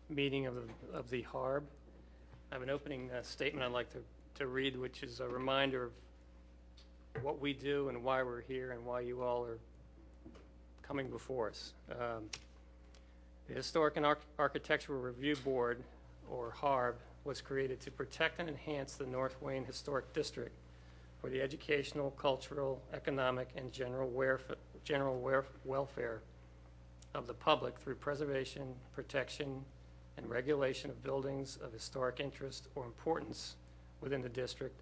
meeting of the Harb. I have an opening statement I'd like to read, which is a reminder of what we do and why we're here and why you all are coming before us. The Historic and Architectural Review Board, or Harb, was created to protect and enhance the North Wayne Historic District for the educational, cultural, economic, and general welfare of the public through preservation, protection, and regulation of buildings of historic interest or importance within the district,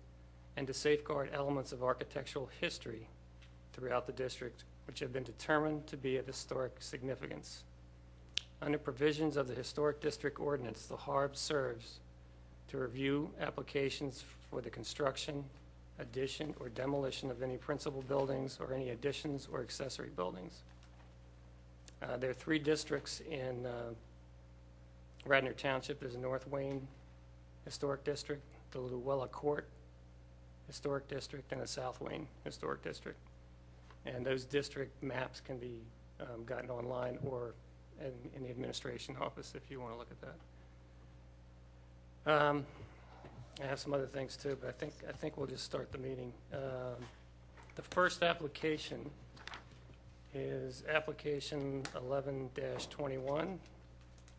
and to safeguard elements of architectural history throughout the district which have been determined to be of historic significance. Under provisions of the Historic District Ordinance, the Harb serves to review applications for the construction, addition, or demolition of any principal buildings or any additions or accessory buildings. There are 3 districts in Radnor Township. There's a North Wayne Historic District, the Luella Court Historic District, and a South Wayne Historic District. And those district maps can be gotten online or in the administration office if you want to look at that. I have some other things too, but I think we'll just start the meeting. The first application is application 11-21,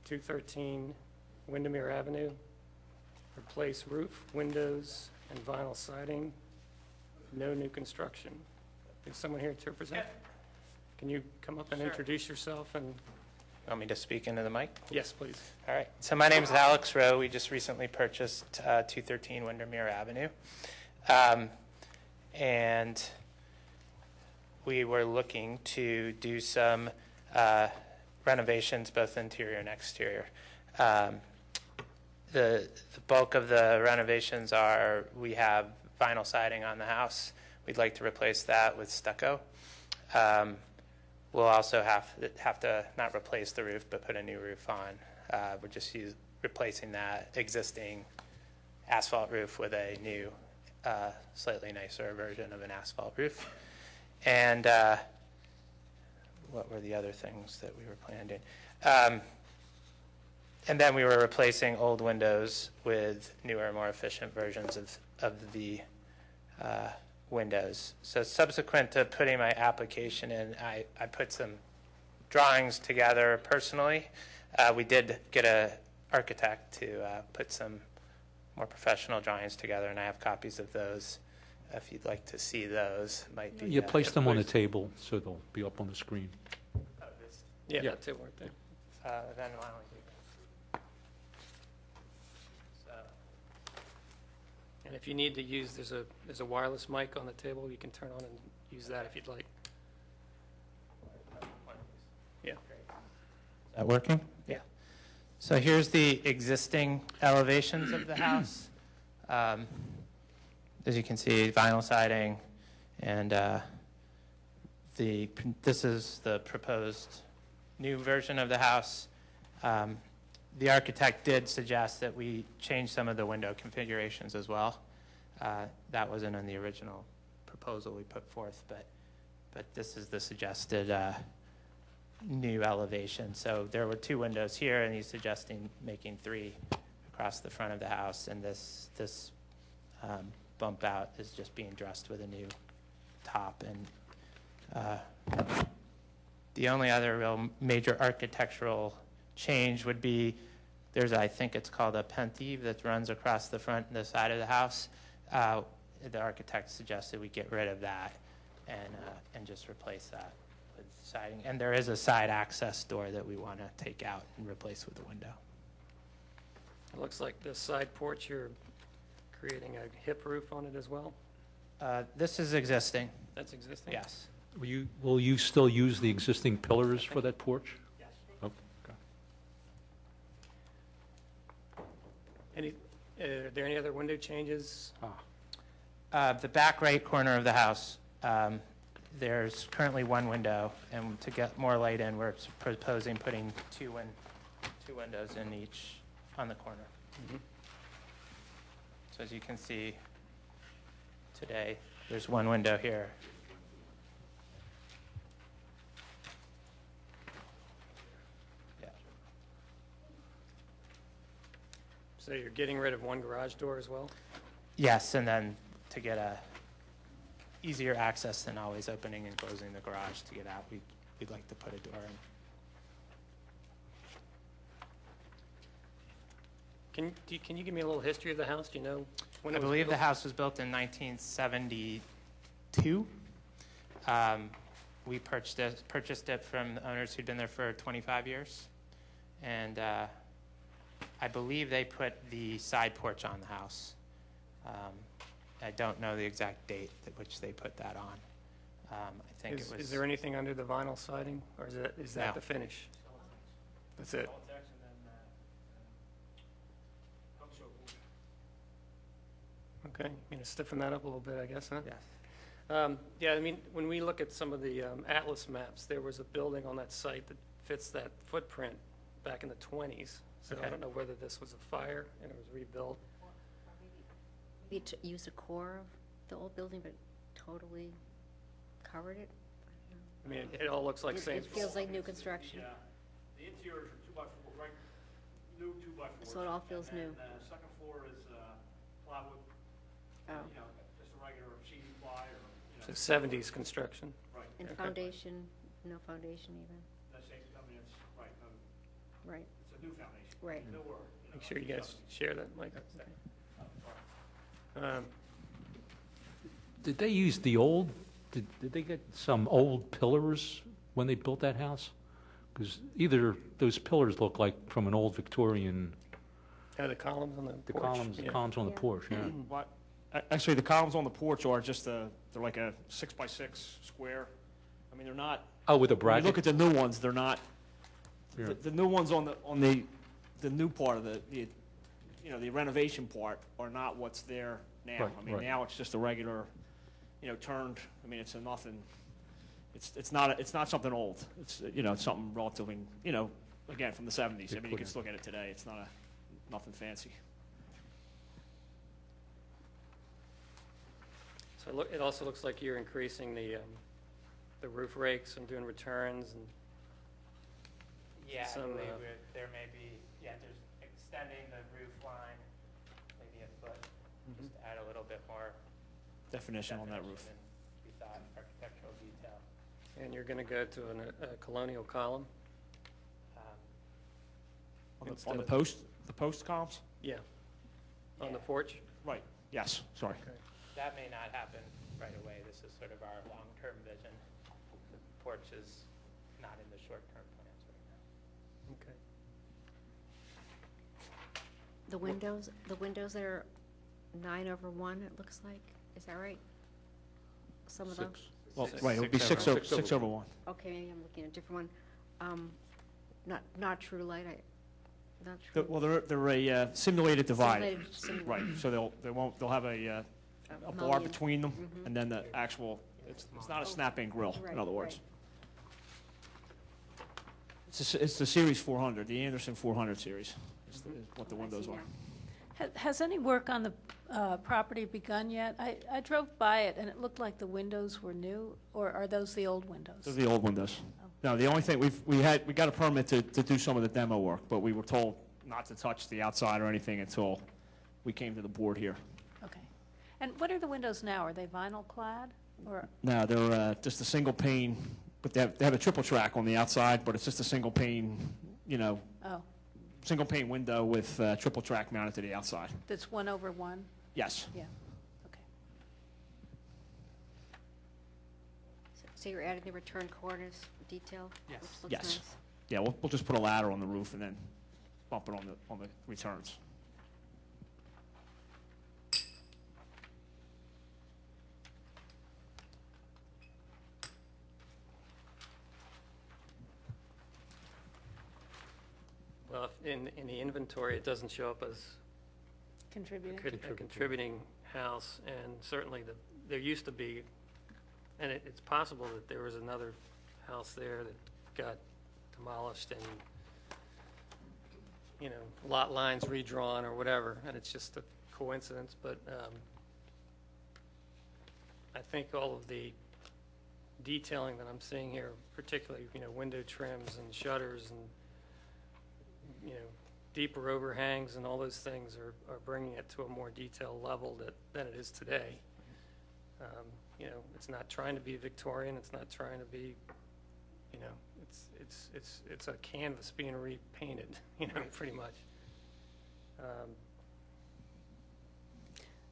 213 Windermere Avenue. Replace roof, windows, and vinyl siding. No new construction. Is someone here to represent? Yeah. Can you come up and introduce yourself? And Want me to speak into the mic? yes, please. All right. So my name is Alex Rowe. We just recently purchased 213 Windermere Avenue. And we were looking to do some renovations, both interior and exterior. The bulk of the renovations are, we have vinyl siding on the house. We'd like to replace that with stucco. We'll also have to not replace the roof, but put a new roof on. We're just replacing that existing asphalt roof with a new, slightly nicer version of an asphalt roof. And what were the other things that we were planning? And then we were replacing old windows with newer, more efficient versions of the windows. So subsequent to putting my application in, I put some drawings together personally. We did get an architect to put some more professional drawings together, and I have copies of those. If you'd like to see those, might be. You place them on the table, so they'll be up on the screen. Yeah, Yeah. that's it right there. Then why don't we do that? So, And if you need to use, there's a wireless mic on the table. You can turn on and use that if you'd like. Yeah. is that working? Yeah. So here's the existing elevations of the house. As you can see, vinyl siding, and this is the proposed new version of the house. The architect did suggest that we change some of the window configurations as well. That wasn't in the original proposal we put forth, but this is the suggested new elevation. So there were 2 windows here, and he's suggesting making 3 across the front of the house, and this bump out is just being dressed with a new top. And the only other real major architectural change would be I think it's called a pentive that runs across the front and the side of the house. The architect suggested we get rid of that and just replace that with siding. And there is a side access door that we want to take out and replace with a window. It looks like the side porch, you're creating a hip roof on it as well. This is existing. That's existing? Yes. Will you still use the existing pillars for that porch? Yes. Oh, okay. Are there any other window changes? The back right corner of the house, there's currently 1 window, and to get more light in, we're proposing putting 2 windows in each on the corner. Mm-hmm. So as you can see today, there's 1 window here. Yeah. So you're getting rid of one garage door as well? Yes, and then to get a easier access than always opening and closing the garage to get out, we'd like to put a door in. Can you give me a little history of the house? Do you know when I it was believe the built? house was built in 1972. We purchased it from the owners who'd been there for 25 years. And I believe they put the side porch on the house. I don't know the exact date at which they put that on. I think it was... Is there anything under the vinyl siding, or is that No. the finish? That's it? Okay, you know, stiffen that up a little bit, I guess, huh? Yes. Yeah, I mean, when we look at some of the Atlas maps, there was a building on that site that fits that footprint back in the 20s. So I Okay. don't know whether this was a fire and it was rebuilt. Maybe to use a core of the old building, but totally covered it? I mean, it all looks like same. It feels like new construction, Yeah, the interior is a 2x4, right, new 2x4. so it all feels new. And the second floor is plywood, Oh, you know, just a regular sheet ply or, you know. So 70s construction. Right, and Okay. foundation, no foundation even, that same company, it's, right, no, right, it's a new foundation. right. Newer, you know. Make sure you guys share that, Mike. Did they use the old, did they get some old pillars when they built that house? Because either those pillars look like from an old Victorian, The columns on the the porch. columns yeah. on the Yeah. porch, yeah. What, actually, the columns on the porch are just they're like a 6x6 square. I mean, they're not, Oh, with a when you bracket? look at the new ones, they're not, Yeah. the new ones on the new part of the, you know, the renovation part are not what's there now. Right, I mean, right. now it's just a regular, you know, turned, I mean, it's a nothing, it's not something old. It's, you know, it's something relatively, you know, again, from the 70s. I mean, you put can in. just look at it today. It's not nothing fancy. So it also looks like you're increasing the roof rakes and doing returns and Yeah, I Some, believe there may be, there's extending the roof line, maybe a foot, just to add a little bit more Definition on that definition roof. and we thought architectural detail. And you're going to go to a colonial column? Um, On the post columns? Yeah. On the Yeah. porch? Right, yes, sorry. That may not happen right away. This is sort of our long-term vision. The porch is not in the short-term plans right now. Okay. The windows that are 9/1, it looks like, is that right? Some of those? Six. Well, Six. right, it would be Six six over. over one. Okay, maybe I'm looking at a different one. Not true light, not true. Well, they're a simulated divide. Simulated Right, so they'll have a bar mullion. between them, Mhm. and then the actual, it's not a snap-in grill, in Right, other words. right. It's the Series 400, the Anderson 400 series, is what the Oh, I windows see are. now. Has any work on the property begun yet? I drove by it, and it looked like the windows were new, or are those the old windows? Those are the old windows. No, the only thing, we got a permit to do some of the demo work, but we were told not to touch the outside or anything until we came to the board here. Okay. And what are the windows now? Are they vinyl clad, or, No, they're just a single pane, but they have a triple track on the outside, but it's just a single pane, you know, oh, single pane window with triple track mounted to the outside. that's 1/1? Yes. Yeah, okay. So you're adding the return cornice detail? Yes. Which looks Yes. nice. Yeah, we'll just put a ladder on the roof and then bump it on the returns. Well, in the inventory, it doesn't show up as Contributing? a contributing house, and certainly there used to be, and it's possible that there was another house there that got demolished and, you know, lot lines redrawn or whatever, and it's just a coincidence, but I think all of the detailing that I'm seeing here, particularly, you know, window trims and shutters and, you know, deeper overhangs and all those things are bringing it to a more detailed level than it is today. You know, it's not trying to be Victorian, it's not trying to be, you know, it's a canvas being repainted, you know, pretty much.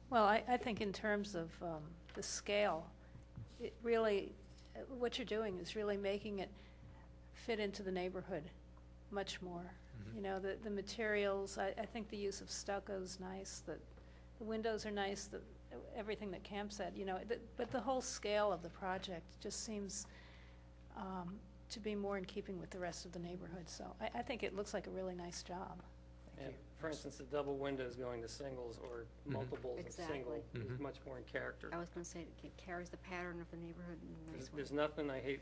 Well, I think in terms of the scale, it really, what you're doing is really making it fit into the neighborhood much more. You know, the materials, I think the use of stucco is nice, the windows are nice, everything that Camp said, you know, but the whole scale of the project just seems to be more in keeping with the rest of the neighborhood. So I think it looks like a really nice job. Yeah, for instance, the double windows going to singles or multiples and single Exactly. is much more in character. I was gonna say, it carries the pattern of the neighborhood in a nice way. There's nothing I hate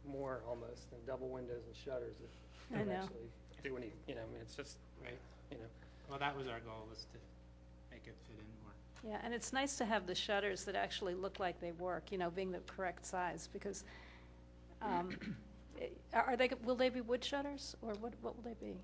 more almost than double windows and shutters that I don't know. actually do any, you know, I mean, it's just, Right. you know. Well, that was our goal, was to make it fit in more. Yeah, and it's nice to have the shutters that actually look like they work, you know, being the correct size, because will they be wood shutters, or what will they be?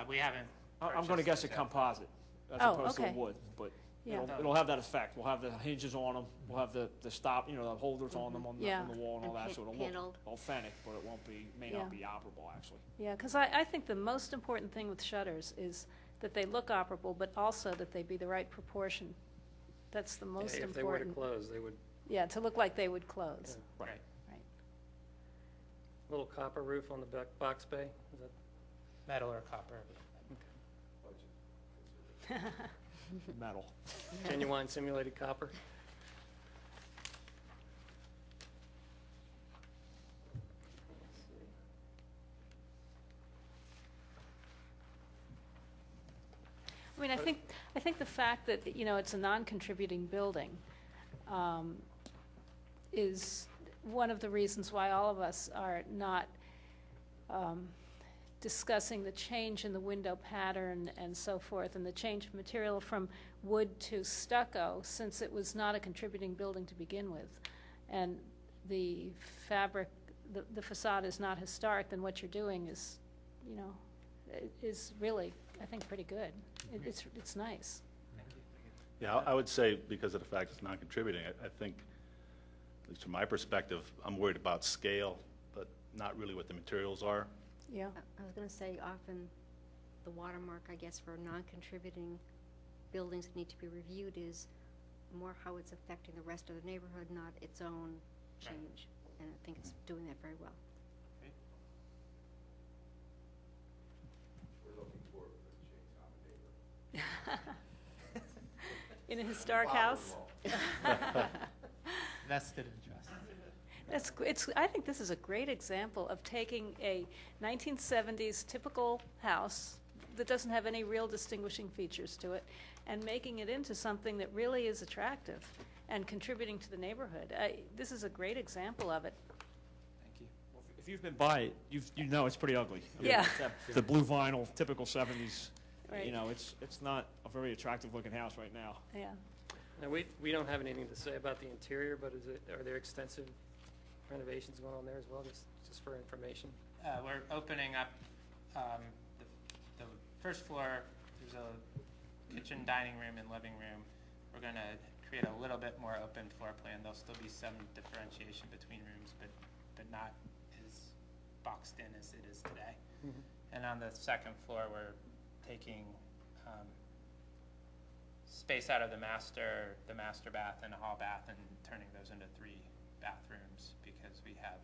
We haven't. I'm going to guess a composite as Oh, opposed to a okay. wood, but Yeah. it'll have that effect. We'll have the hinges on them, we'll have the stop, you know, the holders on them on Yeah. the wall and all And that, so it'll paneled. look authentic, but it won't be, may Yeah. not be operable, actually. Yeah, because I think the most important thing with shutters is that they look operable, but also that they be the right proportion. That's the most If they were to important. close, they would, Yeah, to look like they would close. yeah. Right. Right. Little copper roof on the box bay, is that? Metal or copper. Metal. Genuine simulated copper? I mean, I think the fact that, you know, it's a non-contributing building is one of the reasons why all of us are not discussing the change in the window pattern and so forth, and the change of material from wood to stucco, since it was not a contributing building to begin with. And the fabric, the facade is not historic, then what you're doing is, you know, is really, I think, pretty good. It's nice. Yeah, I would say because of the fact it's non-contributing, I think, at least from my perspective, I'm worried about scale, but not really what the materials are. Yeah. I was gonna say, often the watermark, I guess, for non-contributing buildings that need to be reviewed is more how it's affecting the rest of the neighborhood, not its own change. And I think it's doing that very well. In a historic house? Vested interest. I think this is a great example of taking a 1970s typical house that doesn't have any real distinguishing features to it and making it into something that really is attractive and contributing to the neighborhood. This is a great example of it. Thank you. Well, if you've been by it, you know it's pretty ugly. I mean, Yeah. The blue vinyl, typical 70s, Right. you know, it's not a very attractive looking house right now. Yeah. Now, we don't have anything to say about the interior, but are there extensive renovations going on there as well, just for information? We're opening up the first floor. There's a kitchen, dining room, and living room. We're going to create a little bit more open floor plan. There'll still be some differentiation between rooms, but not as boxed in as it is today. And on the second floor, we're taking space out of the master bath and a hall bath and turning those into 3 bathrooms because we have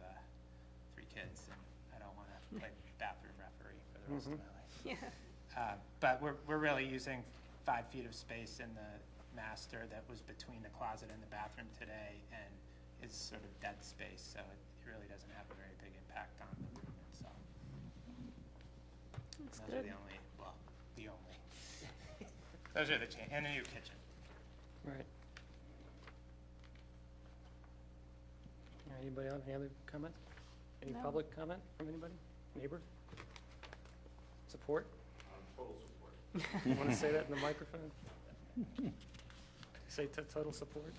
3 kids and I don't want to play bathroom referee for the rest of my life. Yeah. But we're really using 5 feet of space in the master that was between the closet and the bathroom today and is sort of dead space, so it really doesn't have a very big impact on the room itself. That's Those are good. the only. Those are the and a new kitchen. Right. Anybody else, any other comment? Any No. public comment from anybody? Neighbor? Support? Total support. You want to say that in the microphone? Say total support?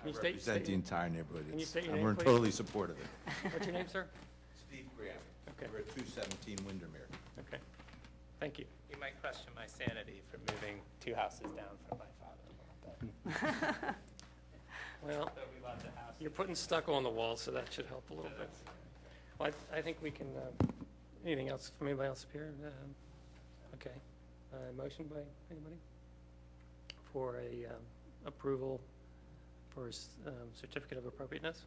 I Can you state- represent the state- entire neighborhood. Can you It's- state your and name, we're please? totally supportive of it. What's your name, sir? Steve Graham. Okay. We're at 217 Windermere. Okay. Thank you. You might question my sanity for moving 2 houses down from my father-in-law. Well, But we love the house. you're putting stucco on the wall, so that should help a little bit. Well, I think we can, anything else from anybody else up here? Okay. Motion by anybody? For a approval for certificate of appropriateness?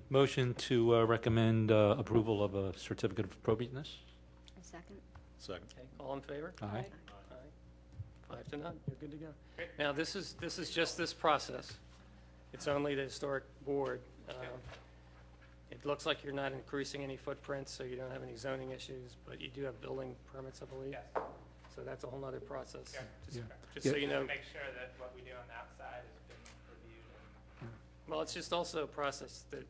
Motion to recommend approval of a certificate of appropriateness. A second. Second. Okay, all in favor? Aye. Aye. 5-0, you're good to go. Great. Now, this is just this process. It's only the historic board. It looks like you're not increasing any footprints, so you don't have any zoning issues, but you do have building permits, I believe. Yes. So that's a whole nother process. Yeah. Just so you know. Make sure that what we do on the outside has been reviewed. Well, it's just also a process that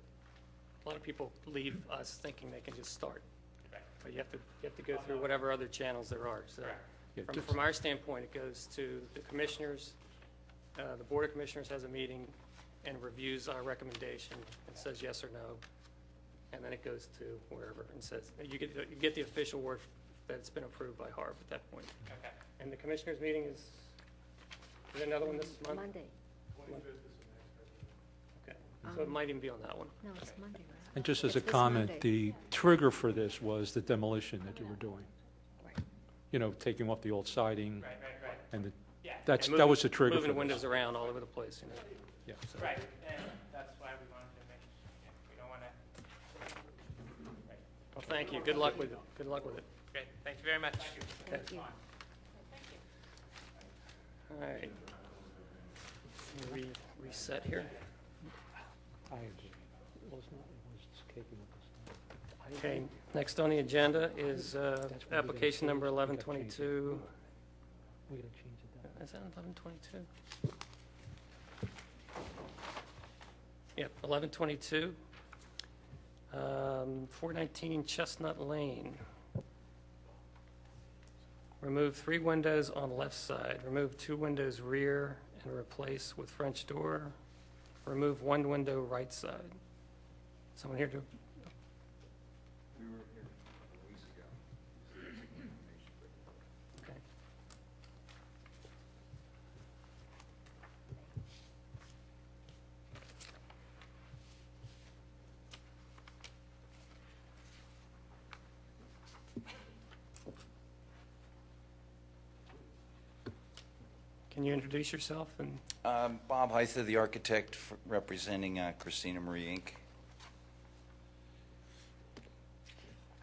a lot of people leave us thinking they can just start. Right. But you have to go through whatever other channels there are. So Correct. Yeah, from our standpoint, it goes to the commissioners. The Board of Commissioners has a meeting and reviews our recommendation and says yes or no. And then it goes to wherever and says, you get the official word that it's been approved by Harb at that point. Okay. And the commissioners' meeting is there another one this month? Monday. Okay. So it might even be on that one. No, it's Monday, right? And just as a It's this comment, Monday. the trigger for this was the demolition that you were doing. Right. You know, taking off the old siding, Right. and Yeah. And that was the trigger for moving this. windows around all over the place, you know. Yeah. So- Right, and that's why we wanted to make, we don't want to. Well, thank you. Good luck with it. Good luck with it. Great, thank you very much. Thank you. All right. Reset here. Okay, next on the agenda is application number 1122. Is that 1122? Yep, 1122. 419 Chestnut Lane. Remove 3 windows on left side. Remove 2 windows rear and replace with French door. Remove 1 window right side. Someone here to? We were here a couple weeks ago. Okay. Can you introduce yourself and? Bob Heitha, the architect representing Christina Marie Inc.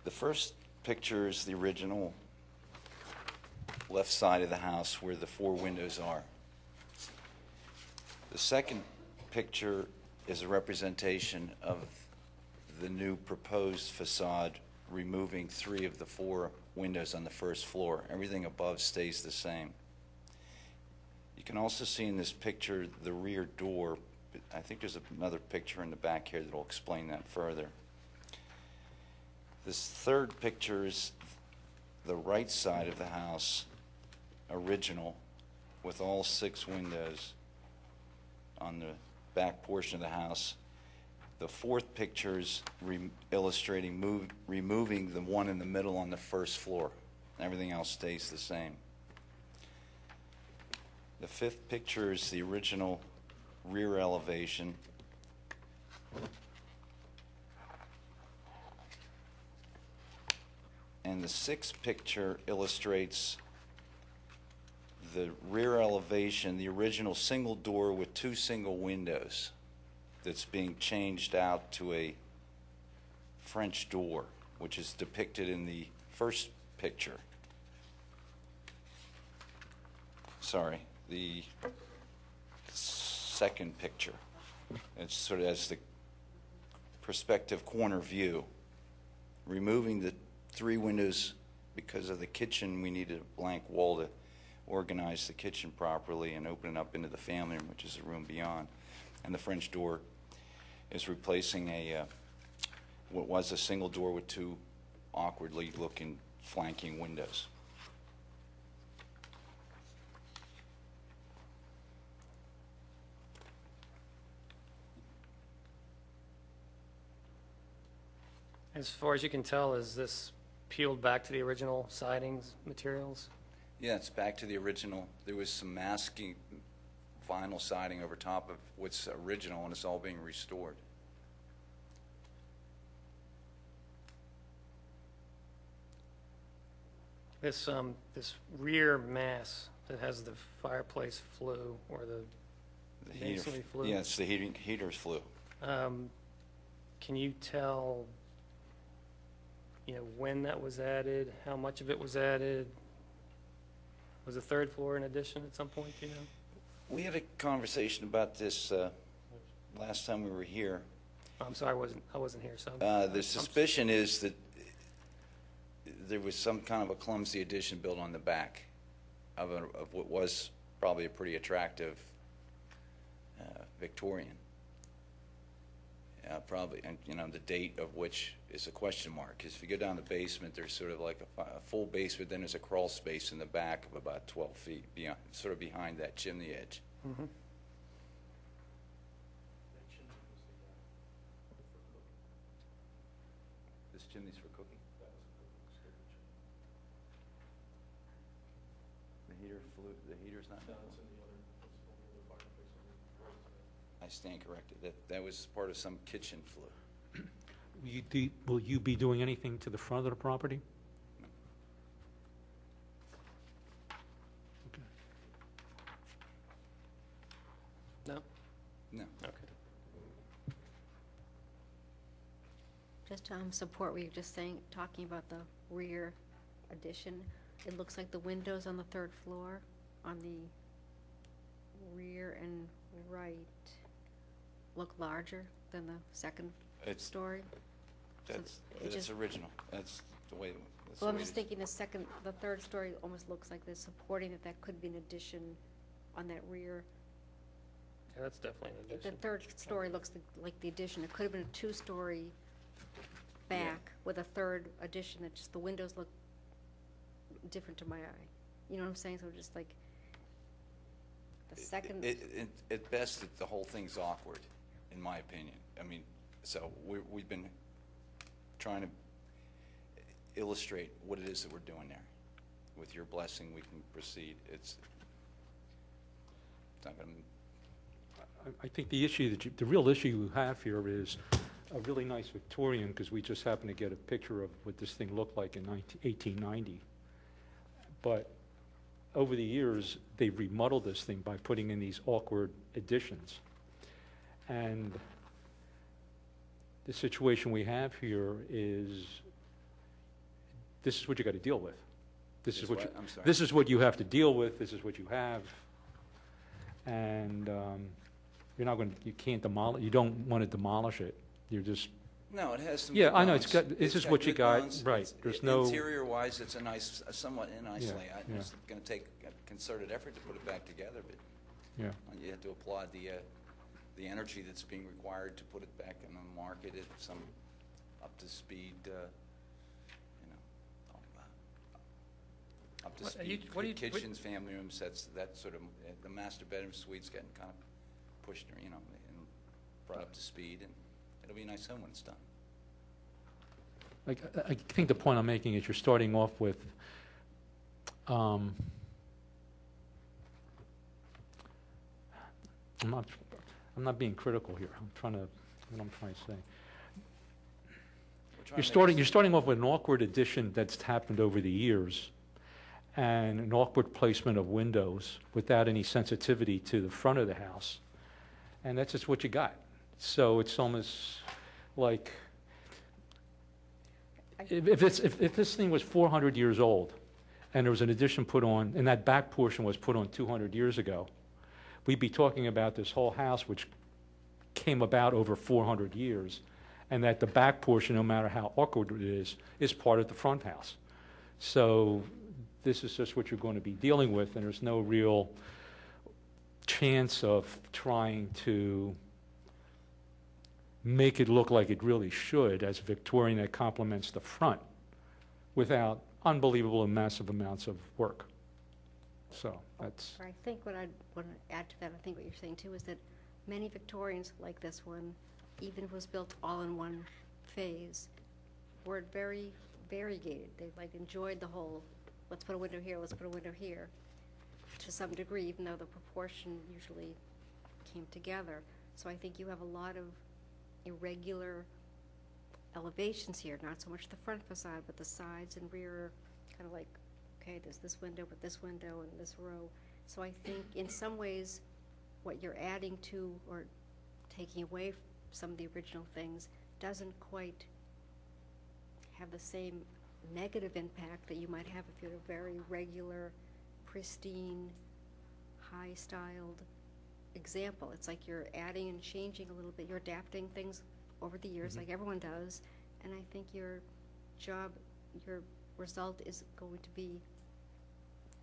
The first picture is the original left side of the house where the 4 windows are. The second picture is a representation of the new proposed facade, removing 3 of the 4 windows on the first floor. Everything above stays the same. You can also see in this picture the rear door. I think there's another picture in the back here that will explain that further. This third picture is the right side of the house, original, with all 6 windows on the back portion of the house. The fourth picture is illustrating removing the one in the middle on the first floor. Everything else stays the same. The fifth picture is the original rear elevation. And the sixth picture illustrates the rear elevation, the original single door with 2 single windows that's being changed out to a French door, which is depicted in the first picture. Sorry, the second picture. It's sort of as the perspective corner view. Removing the 3 windows because of the kitchen, we needed a blank wall to organize the kitchen properly and open it up into the family room, which is the room beyond. And the French door is replacing what was a single door with 2 awkwardly looking flanking windows. As far as you can tell, is this peeled back to the original sidings materials? Yeah, it's back to the original. There was some masking vinyl siding over top of what's original, and it's all being restored. This rear mass that has the fireplace flue or the The heater, masonry flue. yeah, it's the heater's flue. Can you tell, when that was added, how much of it was added? Was the third floor an addition at some point, do you know? We had a conversation about this last time we were here. I'm sorry, I wasn't here, so. The suspicion is that there was some kind of a clumsy addition built on the back of what was probably a pretty attractive Victorian. Probably, and the date of which is a question mark. Because if you go down the basement, there's sort of like a full basement, then there's a crawl space in the back of about 12 feet, beyond, sort of behind that chimney edge. Mhm. This chimney's for cooking? The heater's not? I stand corrected. That was part of some kitchen flue. Will you be doing anything to the front of the property? Okay. No? No. Okay. Just to support what you're just saying, talking about the rear addition, it looks like the windows on the third floor, on the rear and right, look larger than the second It's- story. That's it just- original. That's the way. Well, I'm just thinking the third story almost looks like they're supporting that could be an addition on that rear. Yeah, that's definitely an The addition. third story looks like the addition. It could have been a two-story back with a third addition that just the windows look different to my eye. You know what I'm saying? So just like the second. At best, the whole thing's awkward, in my opinion. I mean, so we've been trying to illustrate what it is that we're doing there. With your blessing, we can proceed. It's not going to. I think the issue the real issue you have here is a really nice Victorian, because we just happened to get a picture of what this thing looked like in 1890. But over the years, they've remodeled this thing by putting in these awkward additions. And the situation we have here is, this is what you got to deal with. This is what you, I'm sorry. this is what you have to deal with. This is what you have. And you're not going to, you can't demolish, you don't want to demolish it. You're just, No, it has some. yeah, good I know, bones. it's got, this is got what you good got, bones. right. It's- There's no, Interior-wise, it's somewhat a nice Yeah, layout. yeah. It's going to take a concerted effort to put it back together, but yeah. you have to applaud the energy that's being required to put it back in the market at some up-to-speed, What do you- kitchens, family rooms, that sort of, the master bedroom suite's getting kind of pushed, and brought up to speed, and it'll be a nice home when it's done. I think the point I'm making is you're starting off with, I'm not being critical here. What I'm trying to say. We're trying to make You're starting off with an awkward addition that's happened over the years, and an awkward placement of windows without any sensitivity to the front of the house, and that's just what you got. So it's almost like, if this thing was 400 years old, and there was an addition put on, and that back portion was put on 200 years ago, we'd be talking about this whole house, which came about over 400 years, and that the back portion, no matter how awkward it is part of the front house. So this is just what you're going to be dealing with, and there's no real chance of trying to make it look like it really should as a Victorian that complements the front without unbelievable and massive amounts of work. So that's, I think what I'd want to add to that, I think what you're saying too, is that many Victorians like this one, even if it was built all in one phase, were very variegated. They like enjoyed the whole, let's put a window here, let's put a window here, to some degree, even though the proportion usually came together. So I think you have a lot of irregular elevations here, not so much the front facade, but the sides and rear, kind of like, okay, there's this window, but this window and this row. So I think in some ways, what you're adding to or taking away some of the original things doesn't quite have the same negative impact that you might have if you're a very regular, pristine, high-styled example. It's like you're adding and changing a little bit. You're adapting things over the years, like everyone does. And I think your result is going to be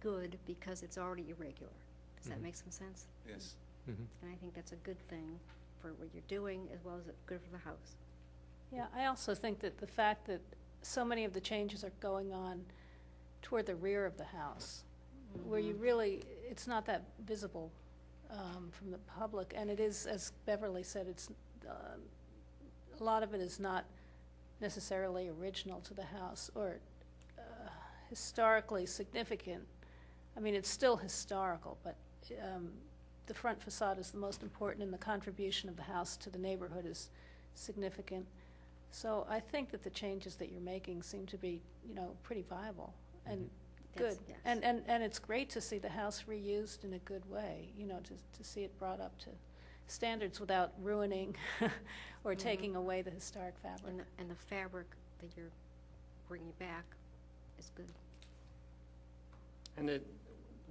good because it's already irregular. Does that make some sense? Yes. Mm-hmm. And I think that's a good thing for what you're doing as well as good for the house. Yeah, I also think that the fact that so many of the changes are going on toward the rear of the house, where you really, it's not that visible from the public, and it is, as Beverly said, it's a lot of it is not necessarily original to the house or historically significant. I mean, it's still historical, but the front facade is the most important, and the contribution of the house to the neighborhood is significant. So I think that the changes that you're making seem to be, pretty viable and good. Yes. And it's great to see the house reused in a good way, to see it brought up to standards without ruining or taking away the historic fabric. And the fabric that you're bringing back is good. And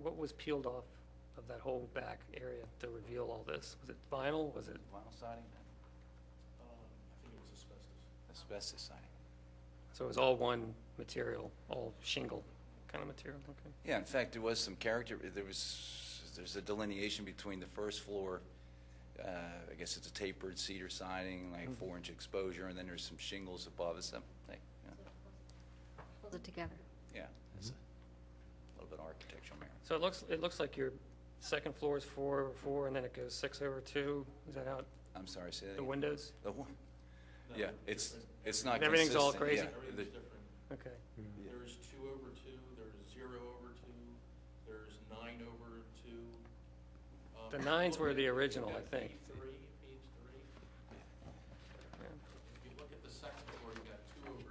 what was peeled off of that whole back area to reveal all this? Was it vinyl? Was it? Vinyl siding? I think it was asbestos. Asbestos siding. So it was all one material, all shingle kind of material? Okay. Yeah, in fact, there was some character. There's a delineation between the first floor. I guess it's a tapered cedar siding, like 4-inch exposure, and then there's some shingles above it. Something. Yeah. Hold it together. Yeah, it's a little bit of architectural merit. So it looks like your second floor is 4/4, and then it goes 6/2. Is that how I'm sorry, say that the again? windows? The one? Yeah, it's not And everything's all consistent, crazy? yeah. Everything's different. Okay. There's 2/2, there's 0/2, there's 9/2. The 9s were the original, I think. Page 3. If you look at the second floor, you got 2/2,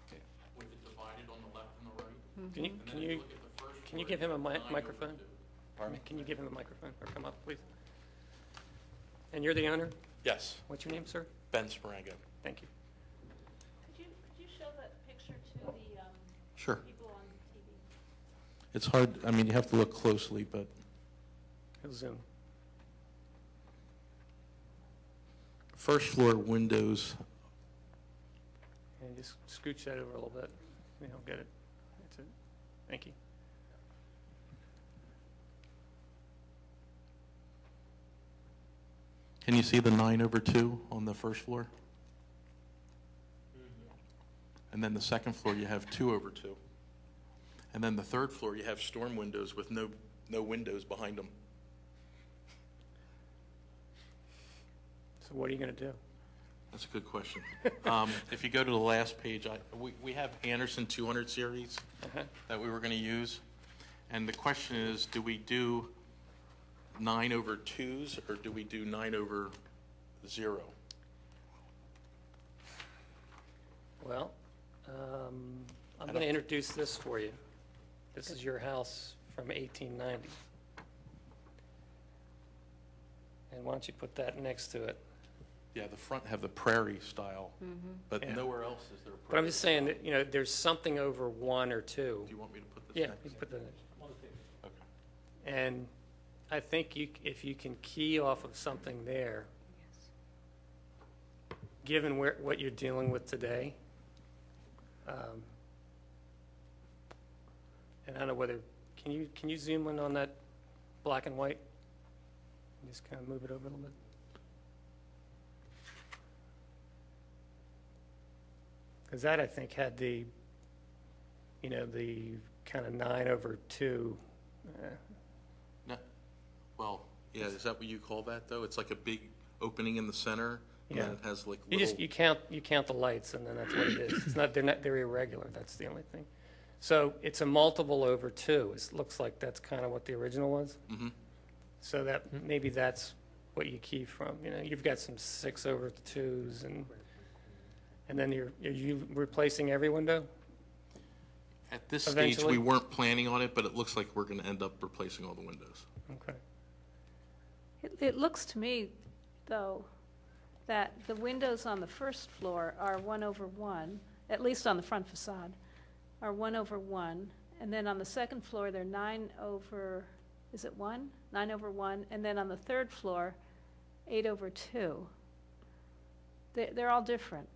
Okay. with it divided on the left and the right. Can you And then can if you look at the first can you floor, give him a got 9/2. microphone? Pardon me? Can you give him a microphone or come up, please? And you're the owner? Yes, What's your name, sir? Ben Sparango. Thank you. Could you show that picture to the Sure. people on TV? It's hard, I mean, you have to look closely, but He'll zoom. first floor windows, And just scooch that over a little bit. We don't get it. That's it. Thank you. can you see the 9/2 on the first floor? And then the second floor, you have 2/2. And then the third floor, you have storm windows with no windows behind them. So what are you going to do? That's a good question. If you go to the last page, we have Anderson 200 series that we were going to use. And the question is, do we do 9/2s or do we do 9/0? Well, I'm going to introduce this for you. This is your house from 1890. And why don't you put that next to it? Yeah, the front have the prairie style, but Yeah. nowhere else is there a prairie. But I'm just saying that, there's something over 1 or 2. Do you want me to put this Yeah, next? you can put that in. Okay. And I think if you can key off of something there, given what you're dealing with today, and I don't know whether, can you zoom in on that black and white? Just kind of move it over a little bit. Because that, I think, had the kind of 9/2. No, well, yeah, is that what you call that, though? It's like a big opening in the center, And then it has like You little, you count the lights, and then that's what it is. They're irregular, that's the only thing. So it's a multiple over 2. It looks like that's kind of what the original was. Mhm. So that, maybe that's what you key from, you've got some 6 over 2s, and then are you replacing every window? at this stage, eventually. we weren't planning on it, but it looks like we're going to end up replacing all the windows. Okay. It looks to me, though, that the windows on the first floor are 1/1, at least on the front facade, are 1/1, and then on the second floor, they're 9/, is it 1? 9/1, and then on the third floor, 8/2. They're all different.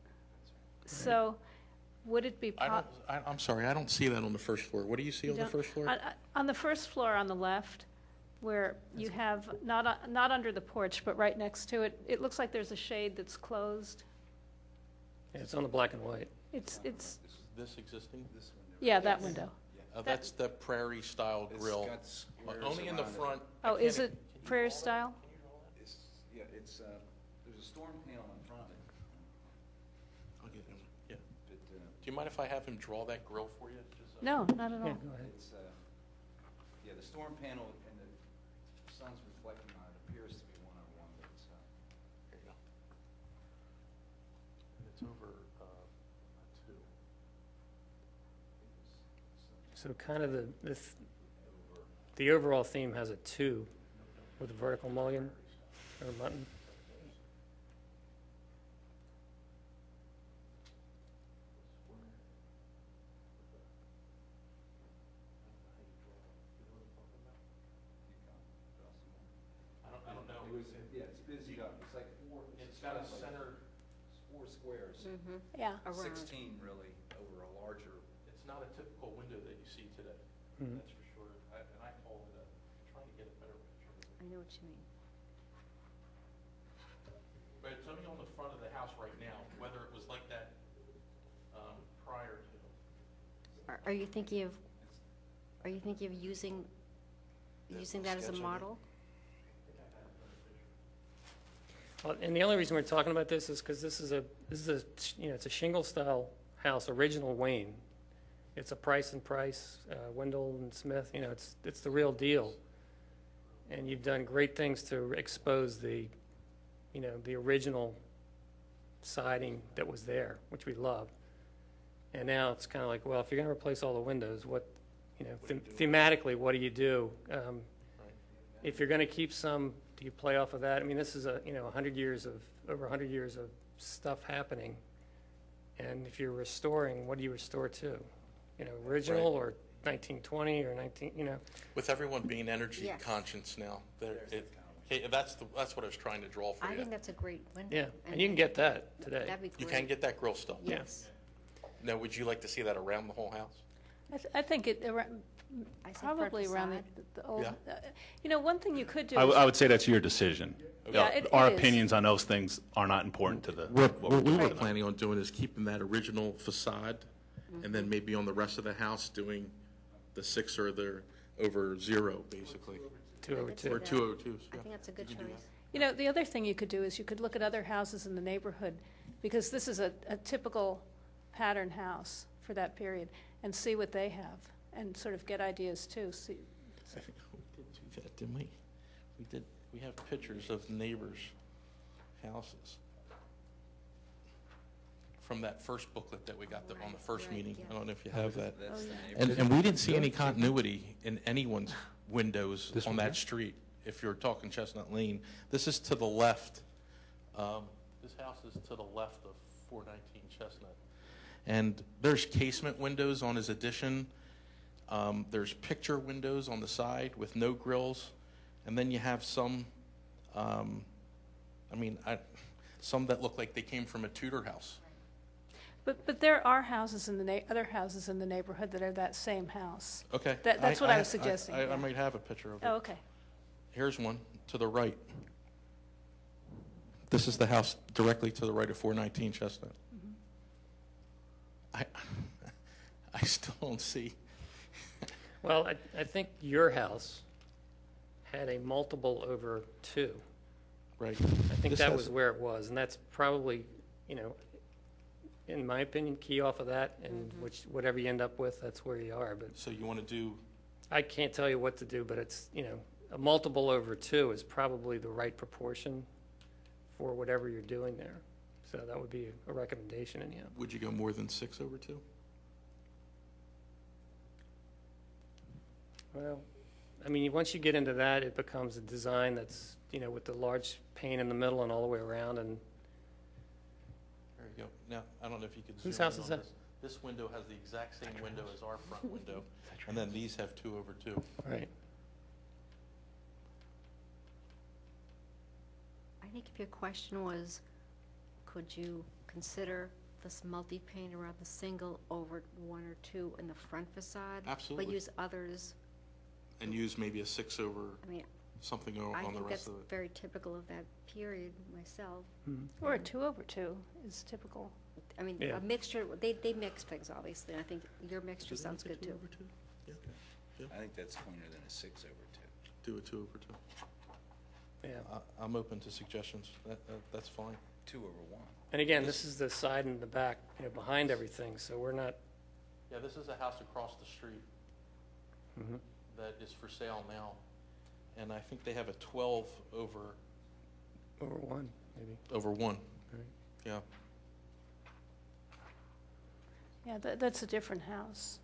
So would it be I'm sorry, I don't see that on the first floor. What do you see on the first floor? On the first floor on the left, where you have, not under the porch, but right next to it, it looks like there's a shade that's closed. Yeah, it's on the black and white. It's, This existing? yeah, that window. That's the prairie-style grill. Only in the front. Oh, is it prairie style? Yeah, there's a storm panel in front of it. I'll get him, yeah. Do you mind if I have him draw that grill for you? No, not at Yeah, all. go ahead. Yeah, the storm panel and the sun's reflecting on it appears to be 1/1, but it's, There you go. And it's over 2. So kind of the overall theme has a 2 with a vertical mullion or button. I don't know. yeah, it's busy up. It's like It's got a center, 4 squares, Yeah. Around. 16 really over a larger. it's not a typical window that you see today. Mhm. That's for sure. And I called it trying to get a better picture of it. I know what you mean. But it's only on the front of the house right now, whether it was like that prior to. Are you thinking of using that as a model? Well, and the only reason we're talking about this is because this is a it's a shingle style house, original Wayne. It's a Price and Price, Wendell and Smith. It's the real deal. And you've done great things to expose the original siding that was there, which we love. And now it's kind of like, well, if you're going to replace all the windows, thematically, what do you do? If you're going to keep some, do you play off of that? I mean, this is over 100 years of stuff happening. And if you're restoring, what do you restore to? Original Right. or 1920 or 19, With everyone being energy Yes. conscious now, that's what I was trying to draw for I you. think that's a great window. Yeah, and you can get that today. That'd be You great. can get that grill still. Yes. Now, would you like to see that around the whole house? I think it, I said front probably around facade. the old, Yeah. one thing you could do I is. would say that's your decision. Yeah, it Our is. opinions on those things are not important to the. What we're we were doing. planning on doing is keeping that original facade, and then maybe on the rest of the house doing the 6 or the over 0, basically, 2 over I could 2. see or that. 202s. I think that's a good choice. The other thing you could do is you could look at other houses in the neighborhood, because this is a typical pattern house for that period, and see what they have, and sort of get ideas too. See, I think we did do that, didn't we? We did. We have pictures of neighbors' houses from that first booklet that we got on the first Right, meeting. yeah. I don't know if you have that. That's the yeah. neighborhood. And we didn't see any continuity in anyone's windows This on one that here? street, if you're talking Chestnut Lane. This is to the left. This house is to the left of 419 Chestnut. And there's casement windows on his addition. There's picture windows on the side with no grills. And then you have some, some that look like they came from a Tudor house. But there are houses in the other houses in the neighborhood that are that same house. Okay. That's what I was suggesting, I yeah. might have a picture of it. Oh, okay. Here's one to the right. This is the house directly to the right of 419 Chestnut. I still don't see. Well, I think your house had a multiple over 2. right? I think This that has- was where it was, and that's probably, you know, in my opinion, key off of that, and whatever you end up with, that's where you are, but So you want to do, I can't tell you what to do, but it's, you know, a multiple over 2 is probably the right proportion for whatever you're doing there. So that would be a recommendation anyhow. would you go more than 6/2? Well, I mean, once you get into that, it becomes a design that's, you know, with the large pane in the middle and all the way around, and There you go. Now, I don't know if you could zoom Whose house in is on that? this. This window has the exact same window as our front window, and then these have 2/2. right. I think if your question was, could you consider this multi-pane around the single over 1 or 2 in the front facade? Absolutely. But use others, And use maybe a 6/, I mean, something I on the think rest that's of it. very typical of that period myself. Or a 2/2 is typical. I mean, Yeah. a mixture, they mix things, obviously, and I think your mixture sounds good, too. I think that's cleaner than a 6/2. Do a 2/2. Yeah. I'm open to suggestions. That's fine. 2/1. And again, this is the side and the back, you know, behind everything, so we're not, Yeah, this is a house across the street that is for sale now, and I think they have a 12/1. over 1, maybe. Right. Yeah. Yeah, that's a different house.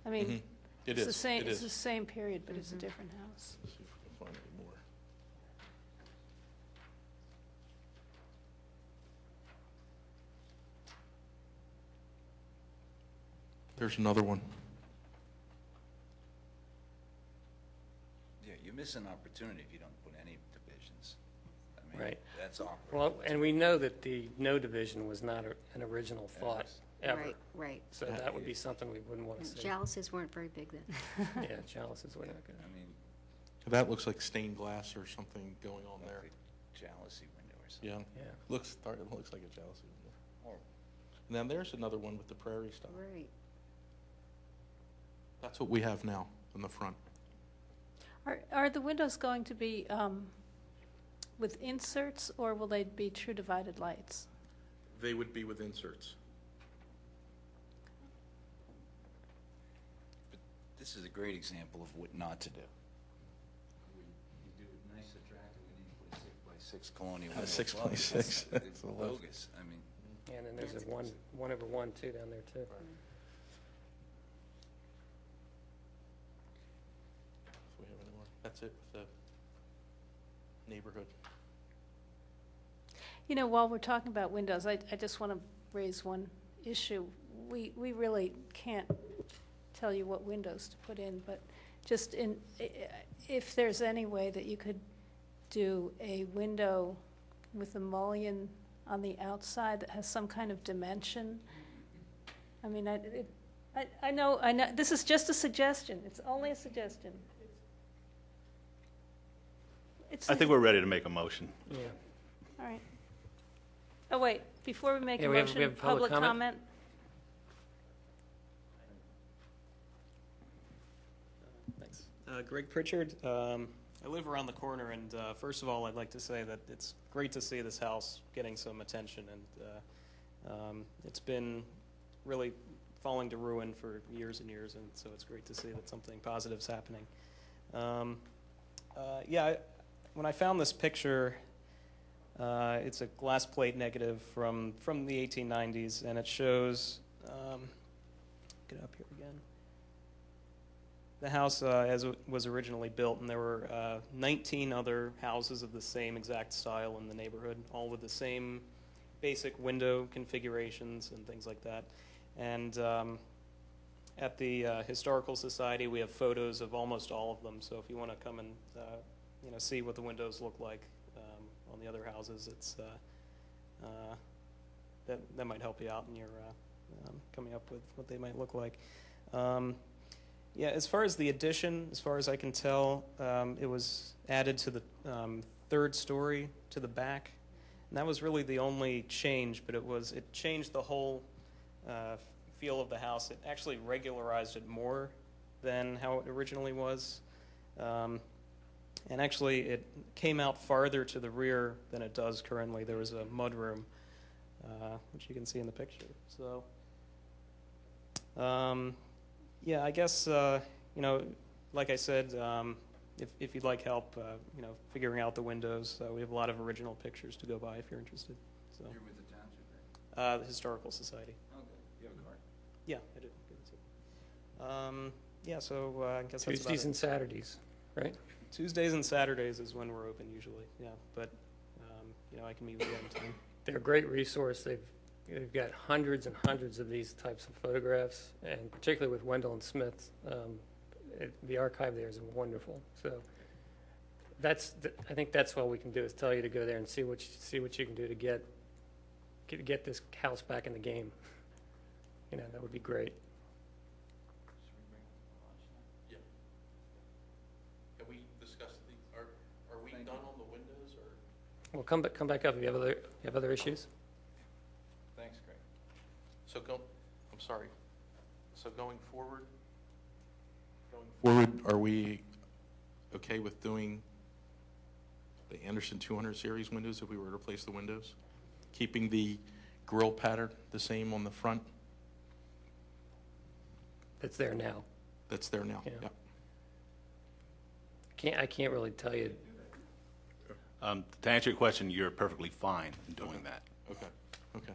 I mean, Mhm. It it's is. the same, It it's the is. same period, but it's a different house. Let's see if we can find any more. There's another one. Yeah, you miss an opportunity if you don't put any divisions. I mean, Right. that's awkward. Well, and we know that the no division was not an original thought, ever. Right, right. So that would be something we wouldn't want to And see. jalousies weren't very big then. Yeah, chalices were not good. I mean, That looks like stained glass or something going on there. like a jealousy window or something. Yeah. Yeah. Looks like a jealousy window. Horrible. Now there's another one with the prairie style. Right. That's what we have now in the front. Are the windows going to be with inserts, or will they be true divided lights? They would be with inserts. But this is a great example of what not to do. You do it nice, attractive, and then you put a 6x6 colonial window. 6x6. Well, it's bogus. I mean, And then there's a 1/1 too down there too. If we have any more. That's it with the neighborhood. You know, while we're talking about windows, I just want to raise one issue. We really can't tell you what windows to put in, but just if there's any way that you could do a window with a mullion on the outside that has some kind of dimension. I mean, I know, this is just a suggestion. It's only a suggestion. I think we're ready to make a motion. Yeah. All right. Oh, wait, before we make a Yeah, we have motion, public public comment? comment? Thanks. Greg Pritchard. I live around the corner, and first of all, I'd like to say that it's great to see this house getting some attention, and it's been really falling to ruin for years and years, and so it's great to see that something positive's happening. When I found this picture, it's a glass plate negative from the 1890s, and it shows, get up here again, the house as it was originally built, and there were 19 other houses of the same exact style in the neighborhood, all with the same basic window configurations and things like that. And at the Historical Society, we have photos of almost all of them, so if you want to come and see what the windows look like on the other houses, it's that might help you out in your coming up with what they might look like. Yeah, as far as the addition, as far as I can tell, it was added to the third story to the back, and that was really the only change. But it changed the whole feel of the house. It actually regularized it more than how it originally was. And actually, it came out farther to the rear than it does currently. There was a mudroom, which you can see in the picture. So, yeah, I guess, you know, like I said, if you'd like help, you know, figuring out the windows, we have a lot of original pictures to go by if you're interested. So, You're with the township, right? the Historical Society. Okay. You have a card? Yeah, I did. Give it to you. Yeah, so I guess that's about Tuesdays it. and Saturdays, right? Tuesdays and Saturdays is when we're open usually, yeah. But, you know, I can meet with you anytime. They're a great resource. They've got hundreds and hundreds of these types of photographs, and particularly with Wendell and Smith, the archive there is wonderful. So I think that's all we can do is tell you to go there and see what you can do to get this house back in the game. You know, that would be great. Yeah. Have we discussed are we done on the windows, or? Well, come back up. You have other issues? Thanks, Greg. So I'm sorry. So going forward, are we okay with doing the Anderson 200 series windows if we were to replace the windows? Keeping the grill pattern the same on the front? That's there now. That's there now, Yeah. yeah. I can't really tell you. To answer your question, you're perfectly fine in doing that. Okay, okay.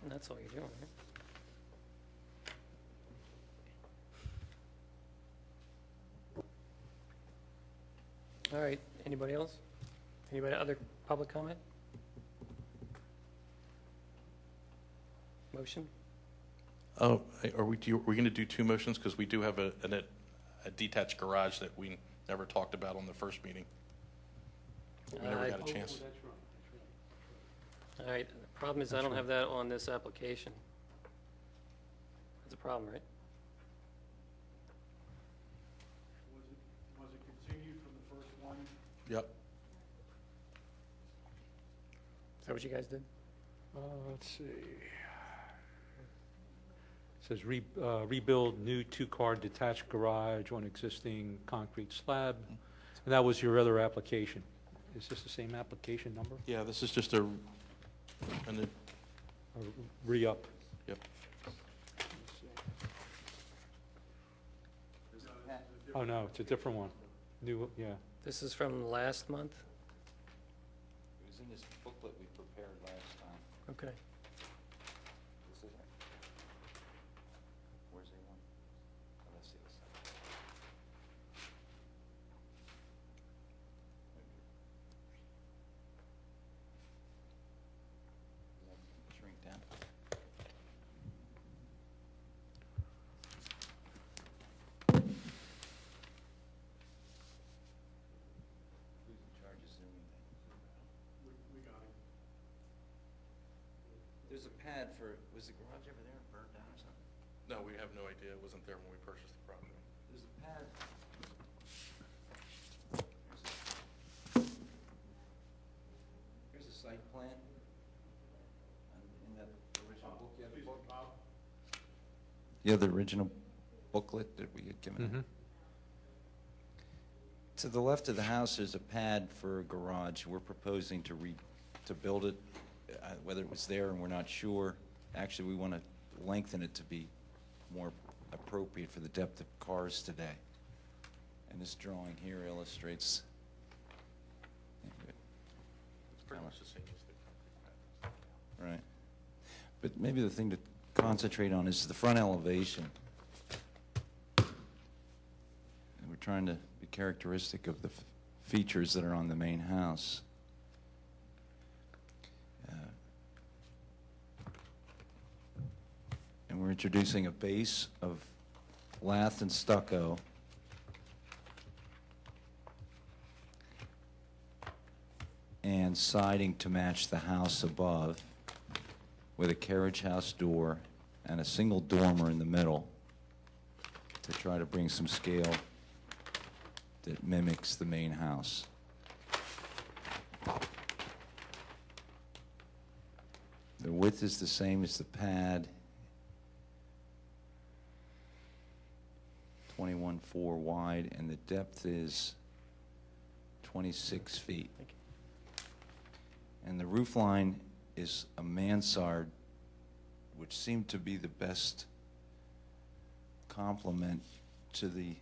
That's all you're doing, right? All right, anybody else? Anybody, other public comment? Motion? Oh, are we going to do two motions? Because we do have a detached garage that we never talked about on the first meeting. We never got a chance. All right, the problem is I don't have that on this application. That's a problem, right? Was it continued from the first one? Yep. Is that what you guys did? Let's see. It says rebuild new two-car detached garage on existing concrete slab. And that was your other application. Is this the same application number? Yeah, this is just a Or re-up? yep. Oh, no, it's a different one. New, yeah. This is from last month? It was in this booklet we prepared last time. Okay. This is it. Where's the one? Oh, let's see this. Shrink down. Who's in charge of zooming that? We got it. There's a pad for, was the garage ever there, burned down or something? No, we have no idea. It wasn't there when we purchased the property. There's a pad. Here's a site plan. In that original book, you have the book? You have the original booklet that we had given out? Mhm. To the left of the house, there's a pad for a garage. We're proposing to build it, whether it was there and we're not sure. Actually, we want to lengthen it to be more appropriate for the depth of cars today. And this drawing here illustrates. It's pretty much the same as the concrete pad. Right. But maybe the thing to concentrate on is the front elevation. And we're trying to be characteristic of the features that are on the main house. And we're introducing a base of lath and stucco. And siding to match the house above, with a carriage house door and a single dormer in the middle to try to bring some scale that mimics the main house. The width is the same as the pad. 21.4 wide, and the depth is 26 feet. And the roof line is a mansard, which seemed to be the best complement to the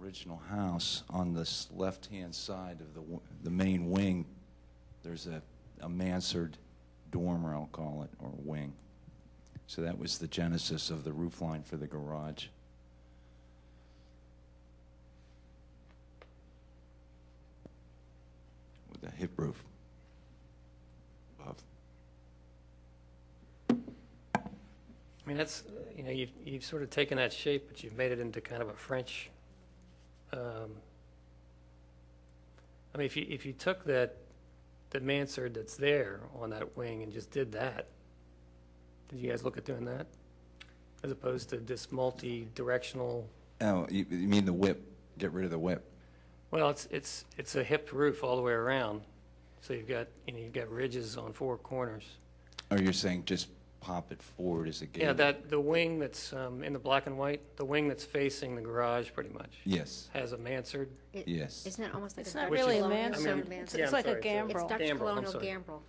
original house. On this left-hand side of the main wing, there's a mansard dormer, I'll call it, or wing. So that was the genesis of the roof line for the garage. With a hip roof above. I mean, that's, you've sort of taken that shape, but you've made it into kind of a French, I mean, if you took the mansard that's there on that wing and just did that, did you guys look at doing that? As opposed to this multi-directional, Oh, you mean the whip? Get rid of the whip. well, it's a hipped roof all the way around. So you've got ridges on four corners. Or you're saying just pop it forward as a gable? Yeah, the wing that's in the black and white, the wing that's facing the garage pretty much. Yes. Has a mansard. Yes. Isn't it almost like It's a not Dutch really a colonial mansard. mansard? Yeah, It's I'm like a sorry, it's gambrel. It's Dutch Gambrel, I'm colonial sorry. gambrel.